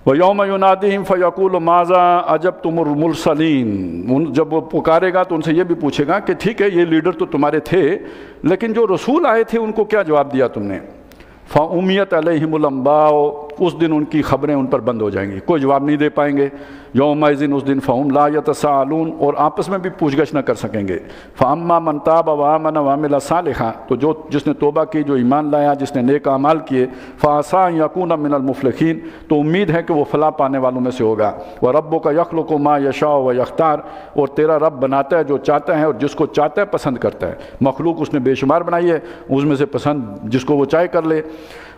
وَيَوْمَ يُنَادِيهِمْ فَيَقُولُ مَاذَا أَجَبْتُمُ الْمُرْسَلِينَ، جب وہ پکارے گا تو ان سے یہ بھی پوچھے گا کہ ٹھیک ہے یہ لیڈر تو تمہارے تھے، لیکن جو رسول آئے تھے ان کو کیا جواب دیا تم نے؟ فَأُمِّيَتْ عَلَيْهِمُ الْأَنْبَاءُ، اس دن ان کی خبریں ان پر بند ہو جائیں گی، کوئی جواب نہیں دے پائیں گے۔ یومئذ اس دن فہم لا یتساءلون، اور آپس میں بھی پوچھ گچھ نہ کر سکیں گے۔ فاما من تاب وآمن وعمل صالحا، تو جس نے توبہ کی، جو ایمان لایا، جس نے نیک اعمال کیے، فعسى ان یکون من المفلحین، تو امید ہے کہ وہ فلاح پانے والوں میں سے ہوگا۔ وربک یخلق ما یشاء ویختار، اور تیرا رب بناتا ہے جو چاہتا ہے اور جس کو چاہتا ہے پسند کرتا ہے۔ مخلوق اس نے بے شمار بنائی ہے، اس میں سے پسند جس کو وہ چاہے کر لے۔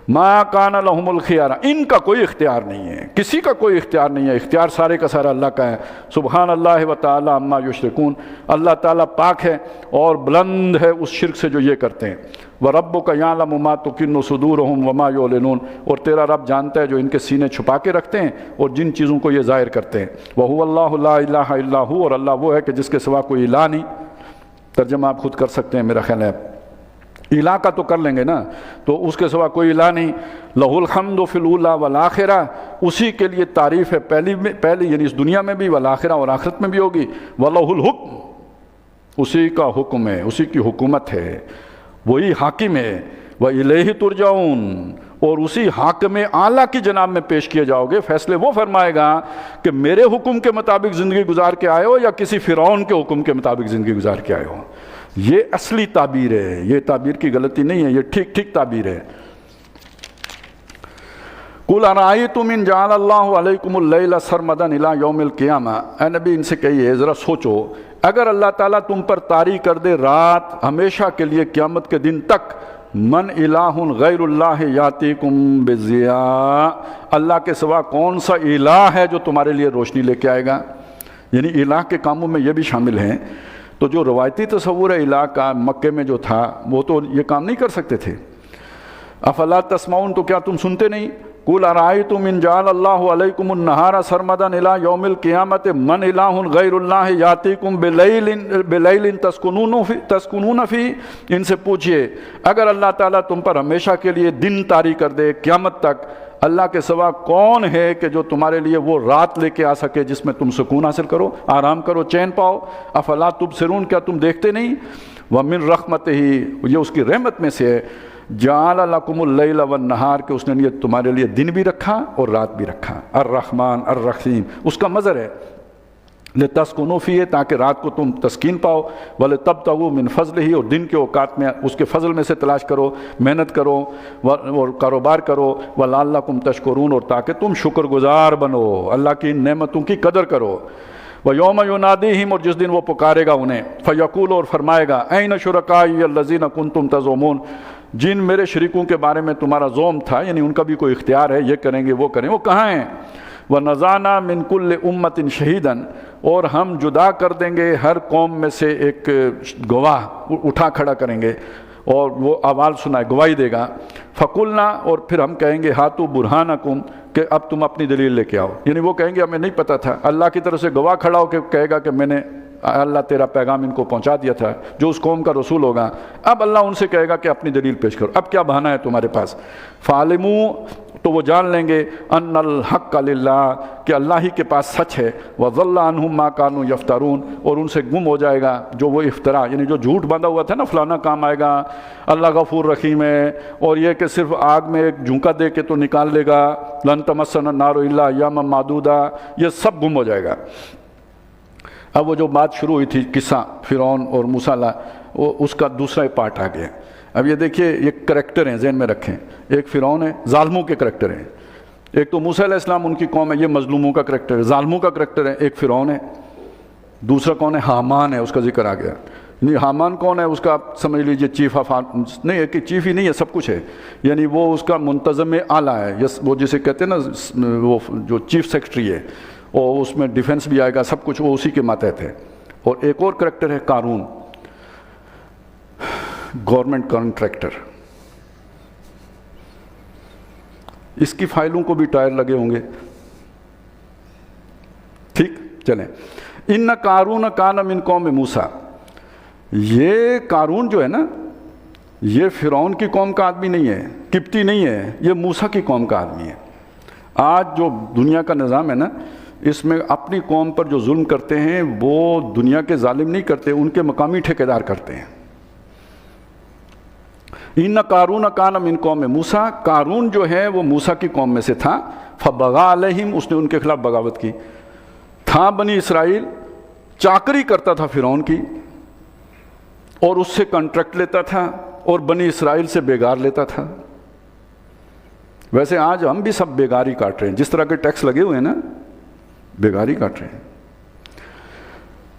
ما کان لہم الخیار، ان کا کوئی اختیار نہیں ہے، کسی کا کوئی اختیار نہیں ہے، اختیار سارے کا سارا اللہ کا ہے۔ سبحان اللہ و تعالی عما یشرکون، اللہ تعالیٰ پاک ہے اور بلند ہے اس شرک سے جو یہ کرتے ہیں۔ وَرَبُّكَ يَعْلَمُ مَا تُكِنُّ صُدُورُهُمْ وَمَا يُعْلِنُونَ، اور تیرا رب جانتا ہے جو ان کے سینے چھپا کے رکھتے ہیں اور جن چیزوں کو یہ ظاہر کرتے ہیں۔ وَهُوَ اللَّهُ لَا إِلَٰهَ إِلَّا هُوَ، اور اللہ وہ ہے کہ جس کے سوا کوئی الہ نہیں۔ ترجمہ آپ خود کر سکتے ہیں، میرا خیال ہے الہ کا تو کر لیں گے نا، تو اس کے سوا کوئی الہ نہیں۔ لہ الحمد فی الاولی والآخرہ، اسی کے لیے تعریف ہے پہلی یعنی اس دنیا میں بھی، والآخرہ اور آخرت میں بھی ہوگی۔ وَلَهُ الحکم، اسی کا حکم ہے، اسی کی حکومت ہے، وہی حاکم ہے۔ وَإِلَيْهِ تُرْجَعُونَ، اور اسی حاکم اعلیٰ کی جناب میں پیش کیے جاؤ گے، فیصلے وہ فرمائے گا کہ میرے حکم کے مطابق زندگی گزار کے آئے ہو یا کسی فرعون کے حکم کے مطابق زندگی گزار کے آئے ہو۔ یہ اصلی تعبیر ہے، یہ تعبیر کی غلطی نہیں ہے، یہ ٹھیک تعبیر ہے۔ قُلْ أَرَأَيْتُمْ إِنْ جَعَلَ اللَّهُ عَلَيْكُمُ اللَّيْلَ سَرْمَدًا إِلَىٰ يَوْمِ الْقِيَامَةِ، اے نبی ان سے کہیے ذرا سوچو، اگر اللہ تعالیٰ تم پر طاری کر دے رات ہمیشہ کے لیے قیامت کے دن تک، من الہ غیر اللہ یاتیکم بضیاء، اللہ کے سوا کون سا الہ ہے جو تمہارے لیے روشنی لے کے آئے گا؟ یعنی الہ کے کاموں میں یہ بھی شامل ہیں۔ تو جو روایتی تصور ہے الہ کا مکے میں جو تھا، وہ تو یہ کام نہیں کر سکتے تھے۔ افلا تسمعون، تو کیا تم سنتے نہیں؟ قُلْ أَرَأَيْتُمْ إِنْ جَعَلَ اللَّهُ عَلَيْكُمُ النَّهَارَ سَرْمَدًا إِلَىٰ يَوْمِ الْقِيَامَةِ مَنْ إِلَٰهٌ غَيْرُ اللَّهِ يَأْتِيكُمْ بِلَيْلٍ تَسْكُنُونَ فِيهِ، ان سے پوچھئے اگر اللہ تعالیٰ تم پر ہمیشہ کے لیے دن طاری کر دے قیامت تک، اللہ کے سوا کون ہے کہ جو تمہارے لیے وہ رات لے کے آ سکے جس میں تم سکون حاصل کرو، آرام کرو، چین پاؤ؟ افلا تبصرون، کیا تم دیکھتے نہیں؟ وَمِن رَحْمَتِهِ، یہ اس کی رحمت میں سے ہے، جعل لکم اللیل والنہار، کہ اس نے تمہارے لیے دن بھی رکھا اور رات بھی رکھا۔ الرحمن الرحیم، اس کا مظہر ہے لتسکنوا فیہ، تاکہ رات کو تم تسکین پاؤ، ولتبتغوا من فضلہ، اور دن کے اوقات میں اس کے فضل میں سے تلاش کرو، محنت کرو اور کاروبار کرو، ولعلکم تشکرون، اور تاکہ تم شکر گزار بنو، اللہ کی ان نعمتوں کی قدر کرو۔ وَيَوْمَ يُنَادِيهِمْ، اور جس دن وہ پکارے گا انہیں، فَيَقُولُ، اور فرمائے گا، أَيْنَ شُرَكَائِيَ الَّذِينَ كُنْتُمْ تَزْعُمُونَ، جن میرے شریکوں کے بارے میں تمہارا زوم تھا، یعنی ان کا بھی کوئی اختیار ہے، یہ کریں گے وہ کریں، وہ کہاں ہیں؟ وَنَزَعْنَا مِن كُلِّ أُمَّةٍ شَهِيدًا، اور ہم جدا کر دیں گے ہر قوم میں سے ایک گواہ، اٹھا کھڑا کریں گے اور وہ آواز سنائے، گواہی دے گا۔ فَقُلْنَا، اور پھر ہم کہیں گے، ہاتوا برہانکم، کہ اب تم اپنی دلیل لے کے آؤ، یعنی وہ کہیں گے ہمیں نہیں پتہ تھا، اللہ کی طرف سے گواہ کھڑا ہو کے کہے گا کہ میں نے اللہ تیرا پیغام ان کو پہنچا دیا تھا، جو اس قوم کا رسول ہوگا۔ اب اللہ ان سے کہے گا کہ اپنی دلیل پیش کرو، اب کیا بہانہ ہے تمہارے پاس؟ فَعَلِمُوا، تو وہ جان لیں گے، ان الحق للہ، کہ اللہ ہی کے پاس سچ ہے، وَضَلَّ عَنْهُمْ مَا كَانُوا يَفْتَرُونَ، اور ان سے گم ہو جائے گا جو وہ افترا، یعنی جو جھوٹ باندھا ہوا تھا نا فلانا کام آئے گا، اللہ غفور رحیم ہے، اور یہ کہ صرف آگ میں ایک جھونکا دے کے تو نکال لے گا، لَن تَمَسَّنَا النَّارُ إِلَّا أَيَّامًا مَّعْدُودَةً، یہ سب گم ہو جائے گا۔ اب وہ جو بات شروع ہوئی تھی قصہ فرعون اور موسیٰ وہ اس کا دوسرا پارٹ آ گیا۔ اب یہ دیکھیے، یہ کریکٹر ہیں، ذہن میں رکھیں، ایک فرعون ہے، ظالموں کے کریکٹر ہیں، ایک تو موسیٰ علیہ السلام ان کی قوم ہے، یہ مظلوموں کا کریکٹر ہے، ظالموں کا کریکٹر ہے، ایک فرعون ہے، دوسرا کون ہے؟ حامان ہے، اس کا ذکر آ گیا۔ یعنی حامان کون ہے؟ اس کا آپ سمجھ لیجئے چیف آف، نہیں ہے کہ چیف ہی نہیں ہے، سب کچھ ہے، یعنی وہ اس کا منتظم اعلیٰ ہے، وہ جسے کہتے ہیں نا، وہ جو چیف سیکرٹری ہے، اور اس میں ڈیفنس بھی آئے گا، سب کچھ وہ اسی کے ماتحت ہے۔ اور ایک اور کریکٹر ہے قارون، گورنمنٹ کانٹریکٹر، اس کی فائلوں کو بھی ٹائر لگے ہوں گے، ٹھیک چلیں۔ ان قارون کان من قوم موسیٰ، یہ قارون جو ہے نا، یہ فرعون کی قوم کا آدمی نہیں ہے، قبطی نہیں ہے، یہ موسیٰ کی قوم کا آدمی ہے۔ آج جو دنیا کا نظام ہے نا، اس میں اپنی قوم پر جو ظلم کرتے ہیں وہ دنیا کے ظالم نہیں کرتے، ان کے مقامی ٹھیکیدار کرتے ہیں۔ ان قارون کان من قوم موسیٰ، قارون جو ہے وہ موسیٰ کی قوم میں سے تھا، فبغى علیہم، اس نے ان کے خلاف بغاوت کی، تھا بنی اسرائیل، چاکری کرتا تھا فرعون کی اور اس سے کانٹریکٹ لیتا تھا اور بنی اسرائیل سے بیگار لیتا تھا۔ ویسے آج ہم بھی سب بیگاری کاٹ رہے ہیں، جس طرح کے ٹیکس لگے ہوئے ہیں نا، بیگاری کاٹ رہے ہیں۔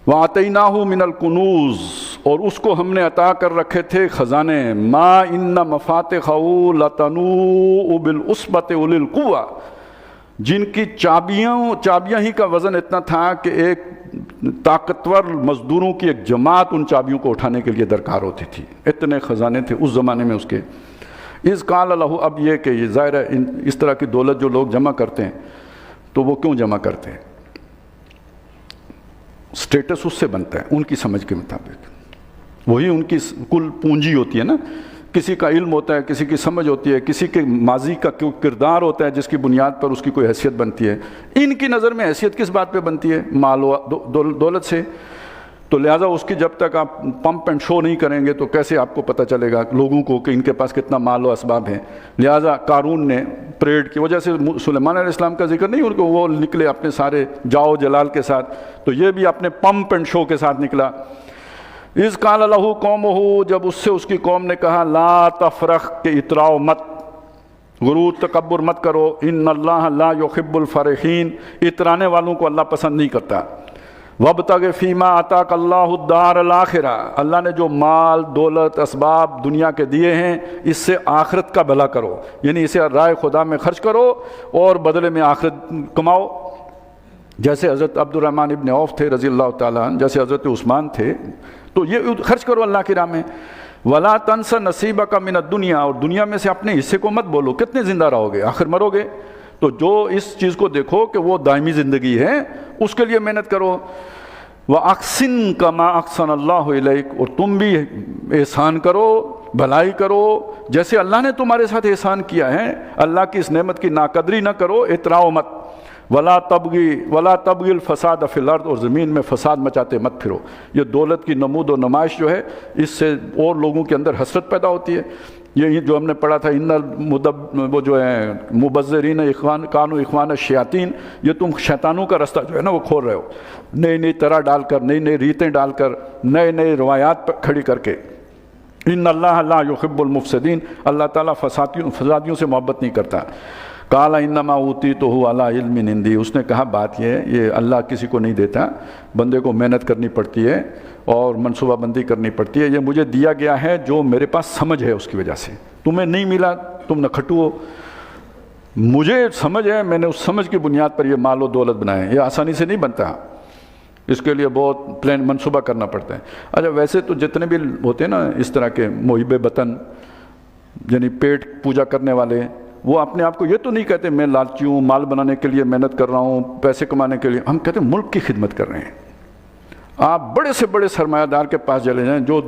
وَآتَيْنَاهُ مِنَ الْكُنُوزِ، اور اس کو ہم نے عطا کر رکھے تھے خزانے، مَا إِنَّ مَفَاتِحَهُ لَتَنُوءُ بِالْعُصْبَةِ أُولِي الْقُوَّةِ، جن کی چابیاں ہی کا وزن اتنا تھا کہ ایک طاقتور مزدوروں کی ایک جماعت ان چابیوں کو اٹھانے کے لیے درکار ہوتی تھی، اتنے خزانے تھے اس زمانے میں اس کے۔ اِذْ قَالَ لَهُ، اب یہ کہ یہ ظاہر ہے اس طرح کی دولت جو لوگ جمع کرتے ہیں تو وہ کیوں جمع کرتے ہیں؟ سٹیٹس اس سے بنتا ہے ان کی سمجھ کے مطابق، وہی ان کی کل پونجی ہوتی ہے نا۔ کسی کا علم ہوتا ہے، کسی کی سمجھ ہوتی ہے، کسی کے ماضی کا کردار ہوتا ہے جس کی بنیاد پر اس کی کوئی حیثیت بنتی ہے۔ ان کی نظر میں حیثیت کس بات پہ بنتی ہے؟ مال و دولت سے۔ تو لہٰذا اس کی جب تک آپ پمپ اینڈ شو نہیں کریں گے تو کیسے آپ کو پتہ چلے گا لوگوں کو کہ ان کے پاس کتنا مال و اسباب ہیں؟ لہٰذا قارون نے پریڈ کی وجہ سے، سلیمان علیہ السلام کا ذکر نہیں، ان کو وہ نکلے اپنے سارے جاؤ جلال کے ساتھ، تو یہ بھی اپنے پمپ اینڈ شو کے ساتھ نکلا۔ اِذْ قَالَ لَهُ قَوْمُهُ، جب اس سے اس کی قوم نے کہا، لا تفرح، کہ اتراؤ مت، غرور تکبر مت کرو، ان اللہ لا يحب الفرحین، اترانے والوں کو اللہ پسند نہیں کرتا۔ وَابْتَغِ فِيمَا آتَاكَ اللَّهُ الدَّارَ الْآخِرَةَ، اللہ نے جو مال دولت اسباب دنیا کے دیے ہیں اس سے آخرت کا بھلا کرو، یعنی اسے رائے خدا میں خرچ کرو اور بدلے میں آخرت کماؤ۔ جیسے حضرت عبد الرحمن ابن عوف تھے رضی اللہ تعالیٰ عنہ، جیسے حضرت عثمان تھے، تو یہ خرچ کرو اللہ کی راہ میں۔ وَلَا تَنْسَ نَصِيبَكَ مِنَ الدُّنْيَا، اور دنیا میں سے اپنے حصے کو مت بولو، کتنے زندہ رہو گے، آخر مرو گے، تو جو اس چیز کو دیکھو کہ وہ دائمی زندگی ہے اس کے لیے محنت کرو۔ وَأَحْسِن كَمَا أَحْسَنَ اللَّهُ إِلَيْكَ، اور تم بھی احسان کرو، بھلائی کرو جیسے اللہ نے تمہارے ساتھ احسان کیا ہے، اللہ کی اس نعمت کی ناقدری نہ کرو، اتراؤ مت۔ وَلَا تَبْغِ الْفَسَادَ فِي الْأَرْضِ، اور زمین میں فساد مچاتے مت پھرو۔ یہ دولت کی نمود و نمائش جو ہے اس سے اور لوگوں کے اندر حسرت پیدا ہوتی ہے۔ یہ جو ہم نے پڑھا تھا، وہ جو ہے مبذرین کانوا اخوان الشیاطین، یہ تم شیطانوں کا رستہ جو ہے نا وہ کھول رہے ہو، نئی نئی طرح ڈال کر، نئی نئی ریتیں ڈال کر، نئے نئے روایات کھڑی کر کے۔ ان اللہ لا يحب المفسدین، اللہ تعالیٰ فسادیوں سے محبت نہیں کرتا۔ قال انما اوتیتہ علی علم عندی، اس نے کہا بات یہ اللہ کسی کو نہیں دیتا، بندے کو محنت کرنی پڑتی ہے اور منصوبہ بندی کرنی پڑتی ہے، یہ مجھے دیا گیا ہے جو میرے پاس سمجھ ہے اس کی وجہ سے، تمہیں نہیں ملا تم نکھٹو ہو، مجھے سمجھ ہے، میں نے اس سمجھ کی بنیاد پر یہ مال و دولت بنائے، یہ آسانی سے نہیں بنتا، اس کے لیے بہت پلان منصوبہ کرنا پڑتا ہے۔ اچھا ویسے تو جتنے بھی ہوتے ہیں نا اس طرح کے محب وطن، یعنی پیٹ پوجا کرنے والے، وہ اپنے آپ کو یہ تو نہیں کہتے میں لالچی ہوں، مال بنانے کے لیے محنت کر رہا ہوں، پیسے کمانے کے لیے، ہم کہتے ہیں ملک کی خدمت کر رہے ہیں۔ آپ بڑے سے بڑے سرمایہ دار کے پاس چلے جائیں جو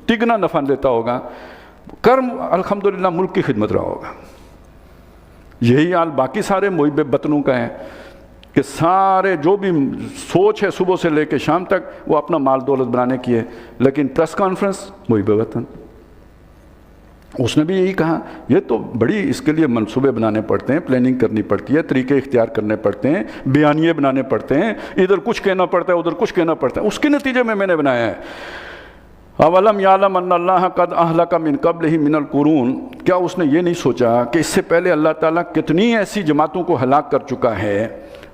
تگنا نفع لیتا ہوگا، کرم الحمدللہ ملک کی خدمت رہا ہوگا۔ یہی حال باقی سارے محب وطنوں کا ہے کہ سارے جو بھی سوچ ہے صبح سے لے کے شام تک وہ اپنا مال دولت بنانے کی ہے، لیکن پریس کانفرنس محب وطن، اس نے بھی یہی کہا۔ یہ تو بڑی اس کے لیے منصوبے بنانے پڑتے ہیں، پلاننگ کرنی پڑتی ہے، طریقے اختیار کرنے پڑتے ہیں، بیانیے بنانے پڑتے ہیں، ادھر کچھ کہنا پڑتا ہے ادھر کچھ کہنا پڑتا ہے، اس کے نتیجے میں نے بنایا ہے۔ اولم یعلم ان اللہ قد اہلک من قبلہ من القرون، کیا اس نے یہ نہیں سوچا کہ اس سے پہلے اللہ تعالیٰ کتنی ایسی جماعتوں کو ہلاک کر چکا ہے،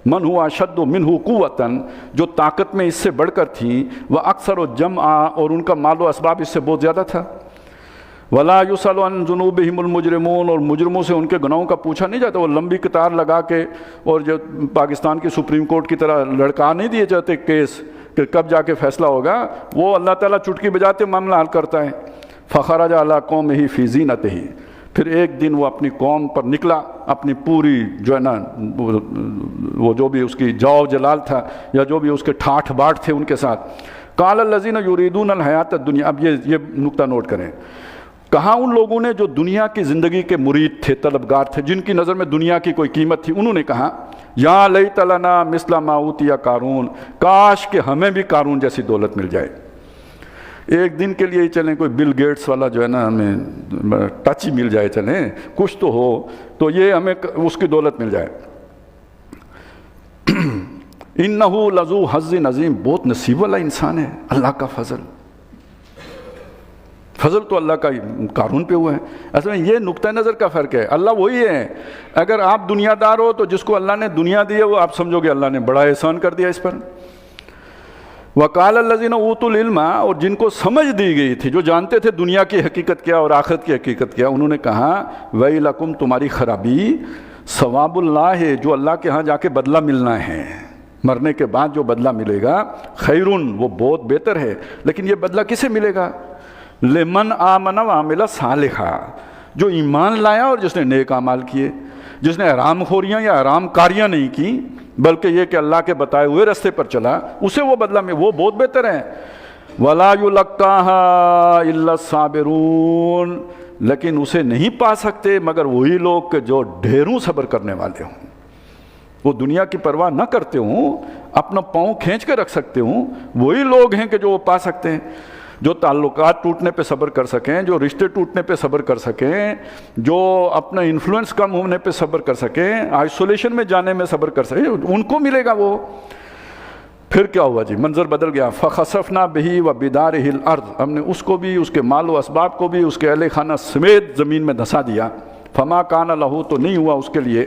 من ہوا اشد منہ قوتاً، جو طاقت میں اس سے بڑھ کر تھیں، وہ اکثر و جمع، اور ان کا مال و اسباب اس سے بہت زیادہ تھا۔ ولا یسأل عن ذنوبہم المجرمون، اور مجرموں سے ان کے گناہوں کا پوچھا نہیں جاتا، وہ لمبی قطار لگا کے اور جو پاکستان کی سپریم کورٹ کی طرح لڑکا نہیں دیے جاتے کیس کہ کب جا کے فیصلہ ہوگا، وہ اللہ تعالیٰ چٹکی بجاتے معاملہ حل کرتا ہے۔ فخرج علی قومہ فی زینتہ، پھر ایک دن وہ اپنی قوم پر نکلا، اپنی پوری جو ہے نا وہ جو بھی اس کی جاؤ جلال تھا یا جو بھی اس کے ٹھاٹھ باٹ تھے ان کے ساتھ۔ قال الذین یریدون الحیات الدنیا، اب یہ نقطہ نوٹ کریں، کہاں ان لوگوں نے جو دنیا کی زندگی کے مرید تھے، طلبگار تھے، جن کی نظر میں دنیا کی کوئی قیمت تھی، انہوں نے کہا یا لیت لنا مثل ما اوتی قارون، کاش کہ ہمیں بھی قارون جیسی دولت مل جائے۔ ایک دن کے لیے ہی چلیں، کوئی بل گیٹس والا جو ہے نا ہمیں ٹچ ہی مل جائے، چلیں کچھ تو ہو، تو یہ ہمیں اس کی دولت مل جائے۔ انہو لذو حظ عظیم، بہت نصیب والا انسان ہے۔ اللہ کا فضل تو اللہ کا قارون پہ ہوا ہے۔ اصل میں یہ نقطہ نظر کا فرق ہے۔ اللہ وہی ہے، اگر آپ دنیا دار ہو تو جس کو اللہ نے دنیا دی ہے وہ آپ سمجھو گے اللہ نے بڑا احسان کر دیا اس پر۔ وقال الذین اوتوا العلم، اور جن کو سمجھ دی گئی تھی، جو جانتے تھے دنیا کی حقیقت کیا اور آخرت کی حقیقت کیا، انہوں نے کہا ویلکم، تمہاری خرابی، ثواب اللہ ہے، جو اللہ کے ہاں جا کے بدلہ ملنا ہے، مرنے کے بعد جو بدلہ ملے گا، خیرن، وہ بہت بہتر ہے۔ لیکن یہ بدلہ کسے ملے گا؟ لمن آمن وعمل صالحا، جو ایمان لایا اور جس نے نیک اعمال کیے، جس نے حرام خوریاں یا حرام کاریاں نہیں کی، بلکہ یہ کہ اللہ کے بتائے ہوئے راستے پر چلا، اسے وہ بدلہ میں وہ بہت بہتر ہے۔ وَلَا يُلَقَّاهَا إِلَّا الصَّابِرُونَ، لیکن اسے نہیں پا سکتے مگر وہی لوگ کہ جو ڈھیروں صبر کرنے والے ہوں، وہ دنیا کی پرواہ نہ کرتے ہوں، اپنا پاؤں کھینچ کے رکھ سکتے ہوں، وہی لوگ ہیں کہ جو وہ پا سکتے ہیں، جو تعلقات ٹوٹنے پہ صبر کر سکیں، جو رشتے ٹوٹنے پہ صبر کر سکیں، جو اپنا انفلوئنس کم ہونے پہ صبر کر سکیں، آئسولیشن میں جانے میں صبر کر سکیں، ان کو ملے گا وہ۔ پھر کیا ہوا جی؟ منظر بدل گیا۔ فَخَسَفْنَا بِهِ وَبِدَارِهِ الْأَرْضِ، ہم نے اس کو بھی، اس کے مال و اسباب کو بھی، اس کے اہل خانہ سمیت زمین میں دھسا دیا۔ فَمَا كَانَ لَهُ، تو نہیں ہوا اس کے لیے،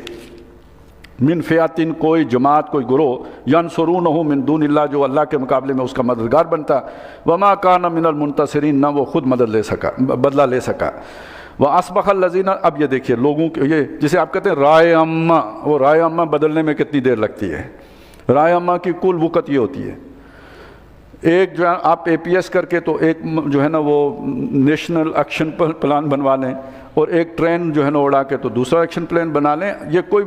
من فیاتن، کوئی جماعت، کوئی گروہ، ینصرونہ من دون اللہ، جو اللہ کے مقابلے میں اس کا مددگار بنتا۔ وما کان من المنتصرین، نہ وہ خود مدد لے سکا، بدلہ لے سکا۔ واصبح الذین، اب یہ دیکھیے لوگوں کے، یہ جسے آپ کہتے ہیں رائے عامہ، وہ رائے عامہ بدلنے میں کتنی دیر لگتی ہے؟ رائے عامہ کی کل وقت یہ ہوتی ہے، ایک جو ہے آپ اے پی ایس کر کے تو ایک جو ہے نا وہ نیشنل ایکشن پلان بنوا لیں، اور ایک ٹرین جو ہے نا اڑا کے تو دوسرا ایکشن پلان بنا لیں۔ یہ کوئی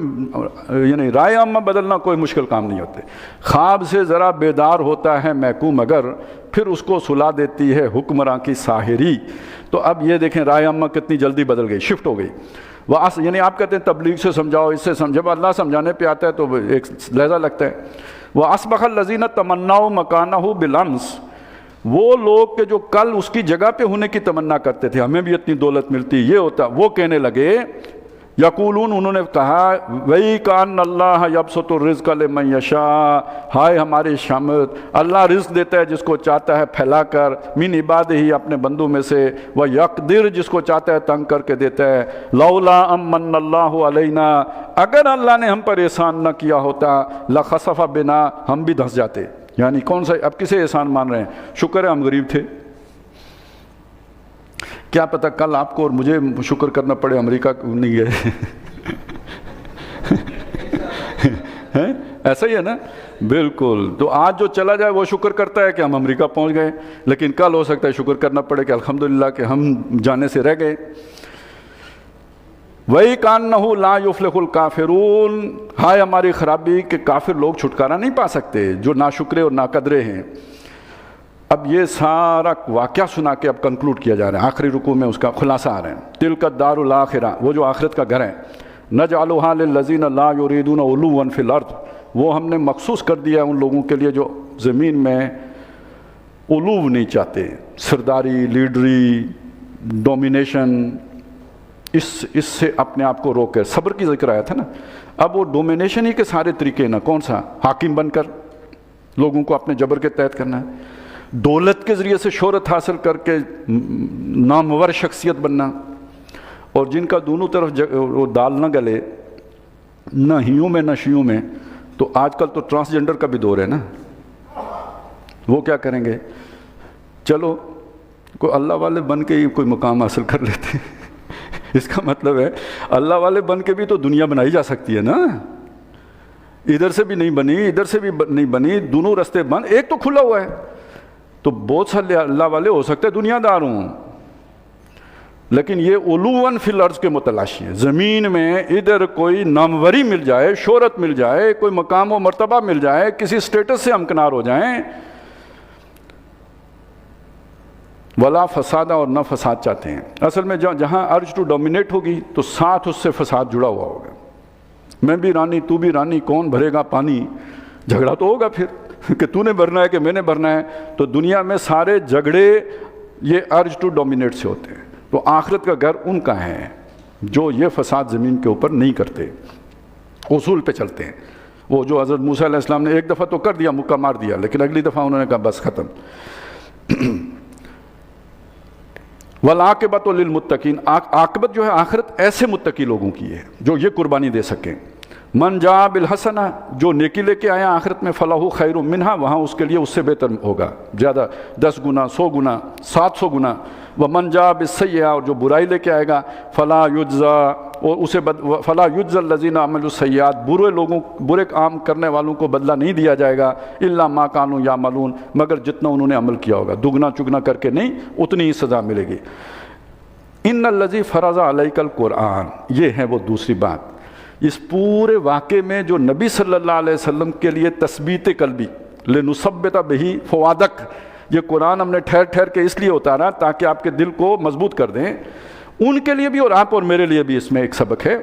یعنی رائے عامہ بدلنا کوئی مشکل کام نہیں ہوتے۔ خواب سے ذرا بیدار ہوتا ہے محکوم مگر، پھر اس کو سلا دیتی ہے حکمراں کی ساحری۔ تو اب یہ دیکھیں رائے عامہ کتنی جلدی بدل گئی، شفٹ ہو گئی۔ یعنی آپ کہتے ہیں تبلیغ سے سمجھاؤ، اس سے جب اللہ سمجھانے پہ آتا ہے تو ایک لہجہ لگتا ہے۔ وَأَصْبَحَ الَّذِينَ تَمَنَّوْا مَكَانَهُ بِالْأَمْسِ، وہ لوگ کہ جو کل اس کی جگہ پہ ہونے کی تمنا کرتے تھے، ہمیں بھی اتنی دولت ملتی، یہ ہوتا، وہ کہنے لگے، یقولون، انہوں نے کہا، وَإِن كَانَ اللَّهَ يَبْسُطُ الرِّزْقَ لِمَن يَشَاءُ، ہائے ہماری شامت، اللہ رزق دیتا ہے جس کو چاہتا ہے پھیلا کر، من عبادہ، اپنے بندوں میں سے، وَيَقْدِرُ، جس کو چاہتا ہے تنگ کر کے دیتا ہے، لولا امن اللہ علینا، اگر اللہ نے ہم پر احسان نہ کیا ہوتا، لخسف بنا، ہم بھی دھس جاتے۔ یعنی کون سا، اب کسے احسان مان رہے ہیں؟ شکر ہے ہم غریب تھے، کیا پتہ کل آپ کو اور مجھے شکر کرنا پڑے امریکہ نہیں گئے۔ ایسا ہی ہے نا، بالکل۔ تو آج جو چلا جائے وہ شکر کرتا ہے کہ ہم امریکہ پہنچ گئے، لیکن کل ہو سکتا ہے شکر کرنا پڑے کہ الحمدللہ کہ ہم جانے سے رہ گئے۔ وَإِن كَانَّهُ لَا يُفْلِحُ الْكَافِرُونَ، ہائے ہماری خرابی کہ کافر لوگ چھٹکارا نہیں پا سکتے، جو ناشکرے اور ناقدرے ہیں۔ اب یہ سارا واقعہ سنا کے اب کنکلوڈ کیا جا رہا ہے، آخری رکوع میں اس کا خلاصہ آ رہا ہے۔ تِلْكَ الدَّارُ الْآخِرَةُ، وہ جو آخرت کا گھر ہے، نَجْعَلُهَا لِلَّذِينَ لَا يُرِيدُونَ عُلُوًّا فِي الْأَرْضِ، وہ ہم نے مخصوص کر دیا ہے ان لوگوں کے لیے جو زمین میں علو نہیں چاہتے، سرداری، لیڈری، ڈومینیشن، اس سے اپنے آپ کو روک کر، صبر کی ذکر آیا تھا نا۔ اب وہ ڈومینیشن ہی کے سارے طریقے نا، کون سا؟ حاکم بن کر لوگوں کو اپنے جبر کے تحت کرنا ہے، دولت کے ذریعے سے شہرت حاصل کر کے نامور شخصیت بننا، اور جن کا دونوں طرف وہ دال نہ گلے، نہ ہیوں میں نہ شیوں میں۔ تو آج کل تو ٹرانسجنڈر کا بھی دور ہے نا، وہ کیا کریں گے؟ چلو کوئی اللہ والے بن کے ہی کوئی مقام حاصل کر لیتے ہیں۔ اس کا مطلب ہے اللہ والے بن کے بھی تو دنیا بنائی جا سکتی ہے نا، ادھر سے بھی نہیں بنی، ادھر سے بھی نہیں بنی، دونوں رستے بند، ایک تو کھلا ہوا ہے۔ تو بہت سارے اللہ والے ہو سکتے ہیں دنیا دار ہوں، لیکن یہ علوًا فی الارض کے متلاشی ہے، زمین میں ادھر کوئی ناموری مل جائے، شہرت مل جائے، کوئی مقام و مرتبہ مل جائے، کسی سٹیٹس سے ہمکنار ہو جائیں، ولا فسادہ، اور نہ فساد چاہتے ہیں۔ اصل میں جہاں ارج ٹو ڈومینیٹ ہوگی تو ساتھ اس سے فساد جڑا ہوا ہوگا، میں بھی رانی تو بھی رانی، کون بھرے گا پانی، جھگڑا تو ہوگا پھر۔ کہ تو نے بھرنا ہے کہ میں نے بھرنا ہے. تو دنیا میں سارے جھگڑے یہ ارج ٹو ڈومینیٹ سے ہوتے ہیں. تو آخرت کا گھر ان کا ہے جو یہ فساد زمین کے اوپر نہیں کرتے, اصول پہ چلتے ہیں. وہ جو حضرت موسیٰ علیہ السلام نے ایک دفعہ تو کر دیا, مکہ مار دیا, لیکن اگلی دفعہ انہوں نے کہا بس ختم. والعاقبۃ للمتقین, عاقبت جو ہے آخرت ایسے متقی لوگوں کی ہے جو یہ قربانی دے سکیں. من جاء بالحسنہ, جو نیکی لے کے آیا آخرت میں, فلہ خیر منہا, وہاں اس کے لیے اس سے بہتر ہوگا, زیادہ 10 گنا 100 گنا 700 گنا. ومن جاء بالسیئہ, اور جو برائی لے کے آئے گا, فلا یجزا, اور اسے فلا یجزا الذین عملوا السیئات, برے لوگوں, برے کام کرنے والوں کو بدلہ نہیں دیا جائے گا, الا ما کانوا یعملون, مگر جتنا انہوں نے عمل کیا ہوگا, دگنا چگنا کر کے نہیں, اتنی ہی سزا ملے گی. ان الذی فرض علیک القرآن, یہ ہے وہ دوسری بات. اس پورے واقعے میں جو نبی صلی اللہ علیہ وسلم کے لیے تثبیت قلبی, لنثبت بہ فؤادک, یہ قرآن ہم نے ٹھہر ٹھہر کے اس لیے اتارا تاکہ آپ کے دل کو مضبوط کر دیں, ان کے لیے بھی اور آپ اور میرے لیے بھی اس میں ایک سبق ہے.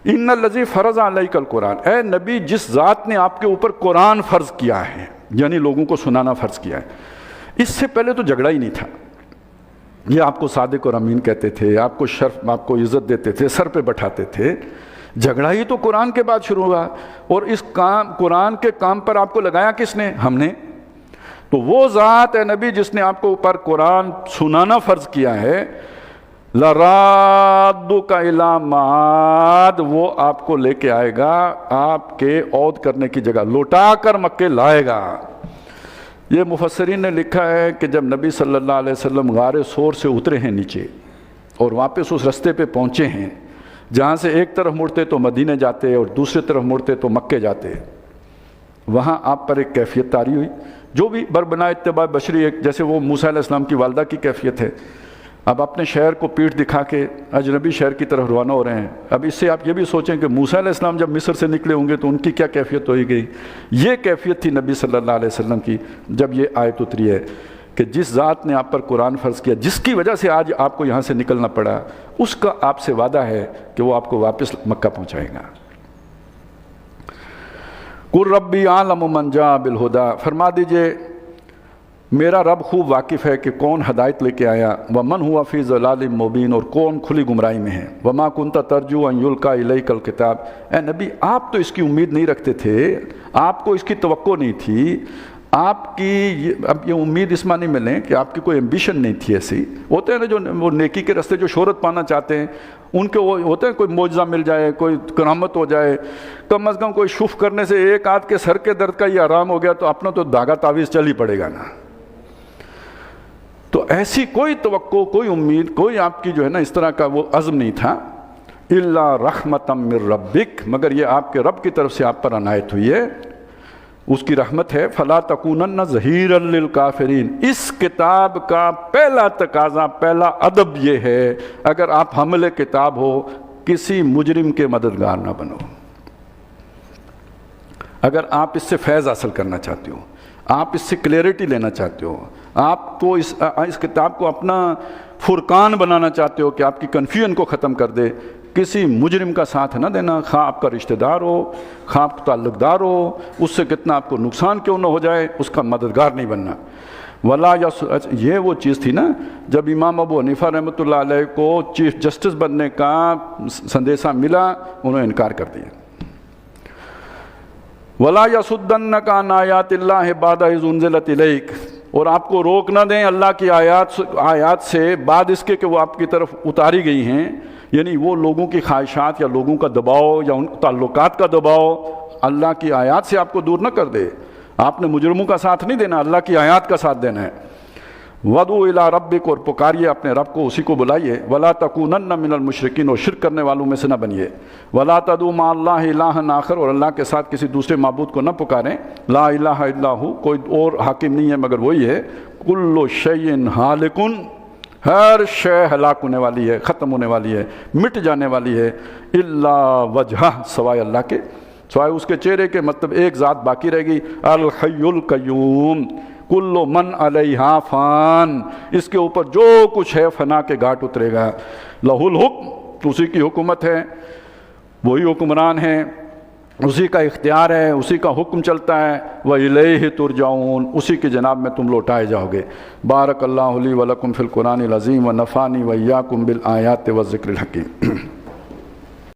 ان الذی فرض علیک القرآن, اے نبی جس ذات نے آپ کے اوپر قرآن فرض کیا ہے, یعنی لوگوں کو سنانا فرض کیا ہے. اس سے پہلے تو جھگڑا ہی نہیں تھا, یہ آپ کو صادق اور امین کہتے تھے, آپ کو شرف, آپ کو عزت دیتے تھے, سر پہ بٹھاتے تھے. جھگڑا ہی تو قرآن کے بعد شروع ہوا, اور اس کام, قرآن کے کام پر آپ کو لگایا کس نے؟ ہم نے. تو وہ ذات ہے نبی جس نے آپ کو اوپر قرآن سنانا فرض کیا ہے, لَرَادُّكَ إِلَىٰ مَعَادٍ, وہ آپ کو لے کے آئے گا آپ کے عود کرنے کی جگہ, لوٹا کر مکے لائے گا. یہ مفسرین نے لکھا ہے کہ جب نبی صلی اللہ علیہ وسلم غار ثور سے اترے ہیں نیچے اور واپس اس رستے پہ پہنچے ہیں جہاں سے ایک طرف مڑتے تو مدینے جاتے اور دوسری طرف مڑتے تو مکے جاتے, وہاں آپ پر ایک کیفیت طاری ہوئی جو بھی بربنا اتباع بشری, ایک جیسے وہ موسیٰ علیہ السلام کی والدہ کی کیفیت ہے. اب اپنے شہر کو پیٹھ دکھا کے اجنبی شہر کی طرف روانہ ہو رہے ہیں. اب اس سے آپ یہ بھی سوچیں کہ موسیٰ علیہ السلام جب مصر سے نکلے ہوں گے تو ان کی کیا کیفیت ہوئی گئی. یہ کیفیت تھی نبی صلی اللہ علیہ وسلم کی جب یہ آیت اتری ہے کہ جس ذات نے آپ پر قرآن فرض کیا, جس کی وجہ سے آج آپ کو یہاں سے نکلنا پڑا, اس کا آپ سے وعدہ ہے کہ وہ آپ کو واپس مکہ پہنچائے گا. قُلْ رَبِّي أَعْلَمُ مَنْ جَاءَ بِالْهُدَىٰ, فرما دیجئے میرا رب خوب واقف ہے کہ کون ہدایت لے کے آیا, وَمَنْ هُوَ فِي ضَلَالٍ مُبِينٍ, اور کون کھلی گمراہی میں ہے. وَمَا كُنْتَ تَرْجُو أَنْ يُلْقَىٰ إِلَيْكَ الْكِتَابُ, اے نبی آپ تو اس کی امید نہیں رکھتے تھے, آپ کو اس کی توقع نہیں تھی, آپ کی اب یہ امید اس معنی میں لیں کہ آپ کی کوئی ایمبیشن نہیں تھی. ایسی ہوتے ہیں نا جو وہ نیکی کے راستے جو شہرت پانا چاہتے ہیں, ان کے وہ ہوتے ہیں کوئی معجزہ مل جائے, کوئی کرامت ہو جائے, کم از کم کوئی شف کرنے سے ایک آدھ کے سر کے درد کا یہ آرام ہو گیا تو اپنا تو دھاگا تعویذ چل ہی پڑے گا نا. تو ایسی کوئی توقع, کوئی امید, کوئی آپ کی جو ہے نا اس طرح کا وہ عزم نہیں تھا. الا رحمۃ من ربک, مگر یہ آپ کے رب کی طرف سے آپ پر عنایت ہوئی ہے, اس کی رحمت ہے. فلا تکونن ظہیرا للکافرین, اس کتاب کا پہلا تقاضا, پہلا ادب یہ ہے اگر آپ حامل کتاب ہو کسی مجرم کے مددگار نہ بنو. اگر آپ اس سے فیض حاصل کرنا چاہتے ہو, آپ اس سے کلیئرٹی لینا چاہتے ہو, آپ کو اس کتاب کو اپنا فرقان بنانا چاہتے ہو کہ آپ کی کنفیوژن کو ختم کر دے, کسی مجرم کا ساتھ نہ دینا, خواہ آپ کا رشتہ دار ہو, خواہ آپ کا تعلق دار ہو, اس سے کتنا آپ کو نقصان کیوں نہ ہو جائے, اس کا مددگار نہیں بننا. ولا یہ وہ چیز تھی نا جب امام ابو حنیفہ رحمۃ اللہ علیہ کو چیف جسٹس بننے کا سندیشہ ملا, انہوں نے انکار کر دیا. ولا یصدنک عن آیات اللہ بعد اذ انزلت الیک, اور آپ کو روک نہ دیں اللہ کی آیات سے بعد اس کے کہ وہ آپ کی طرف اتاری گئی ہیں. یعنی وہ لوگوں کی خواہشات یا لوگوں کا دباؤ یا ان تعلقات کا دباؤ اللہ کی آیات سے آپ کو دور نہ کر دے. آپ نے مجرموں کا ساتھ نہیں دینا, اللہ کی آیات کا ساتھ دینا ہے. وَدْعُوا إِلَىٰ رَبِّكَ, اور پکاریے اپنے رب کو, اسی کو بلائیے. وَلَا تَكُونَنَّ مِنَ الْمُشْرِكِينَ, اور شرک کرنے والوں میں سے نہ بنیے. وَلَا تَدْعُوا مَعَ اللَّهِ إِلَٰهًا آخر, اور اللہ کے ساتھ کسی دوسرے معبود کو نہ پکاریں. لا الہ الا ہو, کوئی اور حاکم نہیں ہے مگر وہی ہے. کل شیء ہالک, ہر شے ہلاک ہونے والی ہے, ختم ہونے والی ہے, مٹ جانے والی ہے. الا وجہ, سوائے اللہ کے, سوائے اس کے چہرے کے, مطلب ایک ذات باقی رہے گی. الحی القیوم, کل من علیہا فان, اس کے اوپر جو کچھ ہے فنا کے گھاٹ اترے گا. لہ الحکم, اسی کی حکومت ہے, وہی حکمران ہیں. اسی کا اختیار ہے، اسی کا حکم چلتا ہے، وَإِلَيْهِ تُرْجَعُونَ، اسی کی جناب میں تم لوٹائے جاؤ گے۔ بارک اللہ لی ولکم فی القرآن العظیم ونفعنی وإیاکم بالآیات والذکر الحکیم۔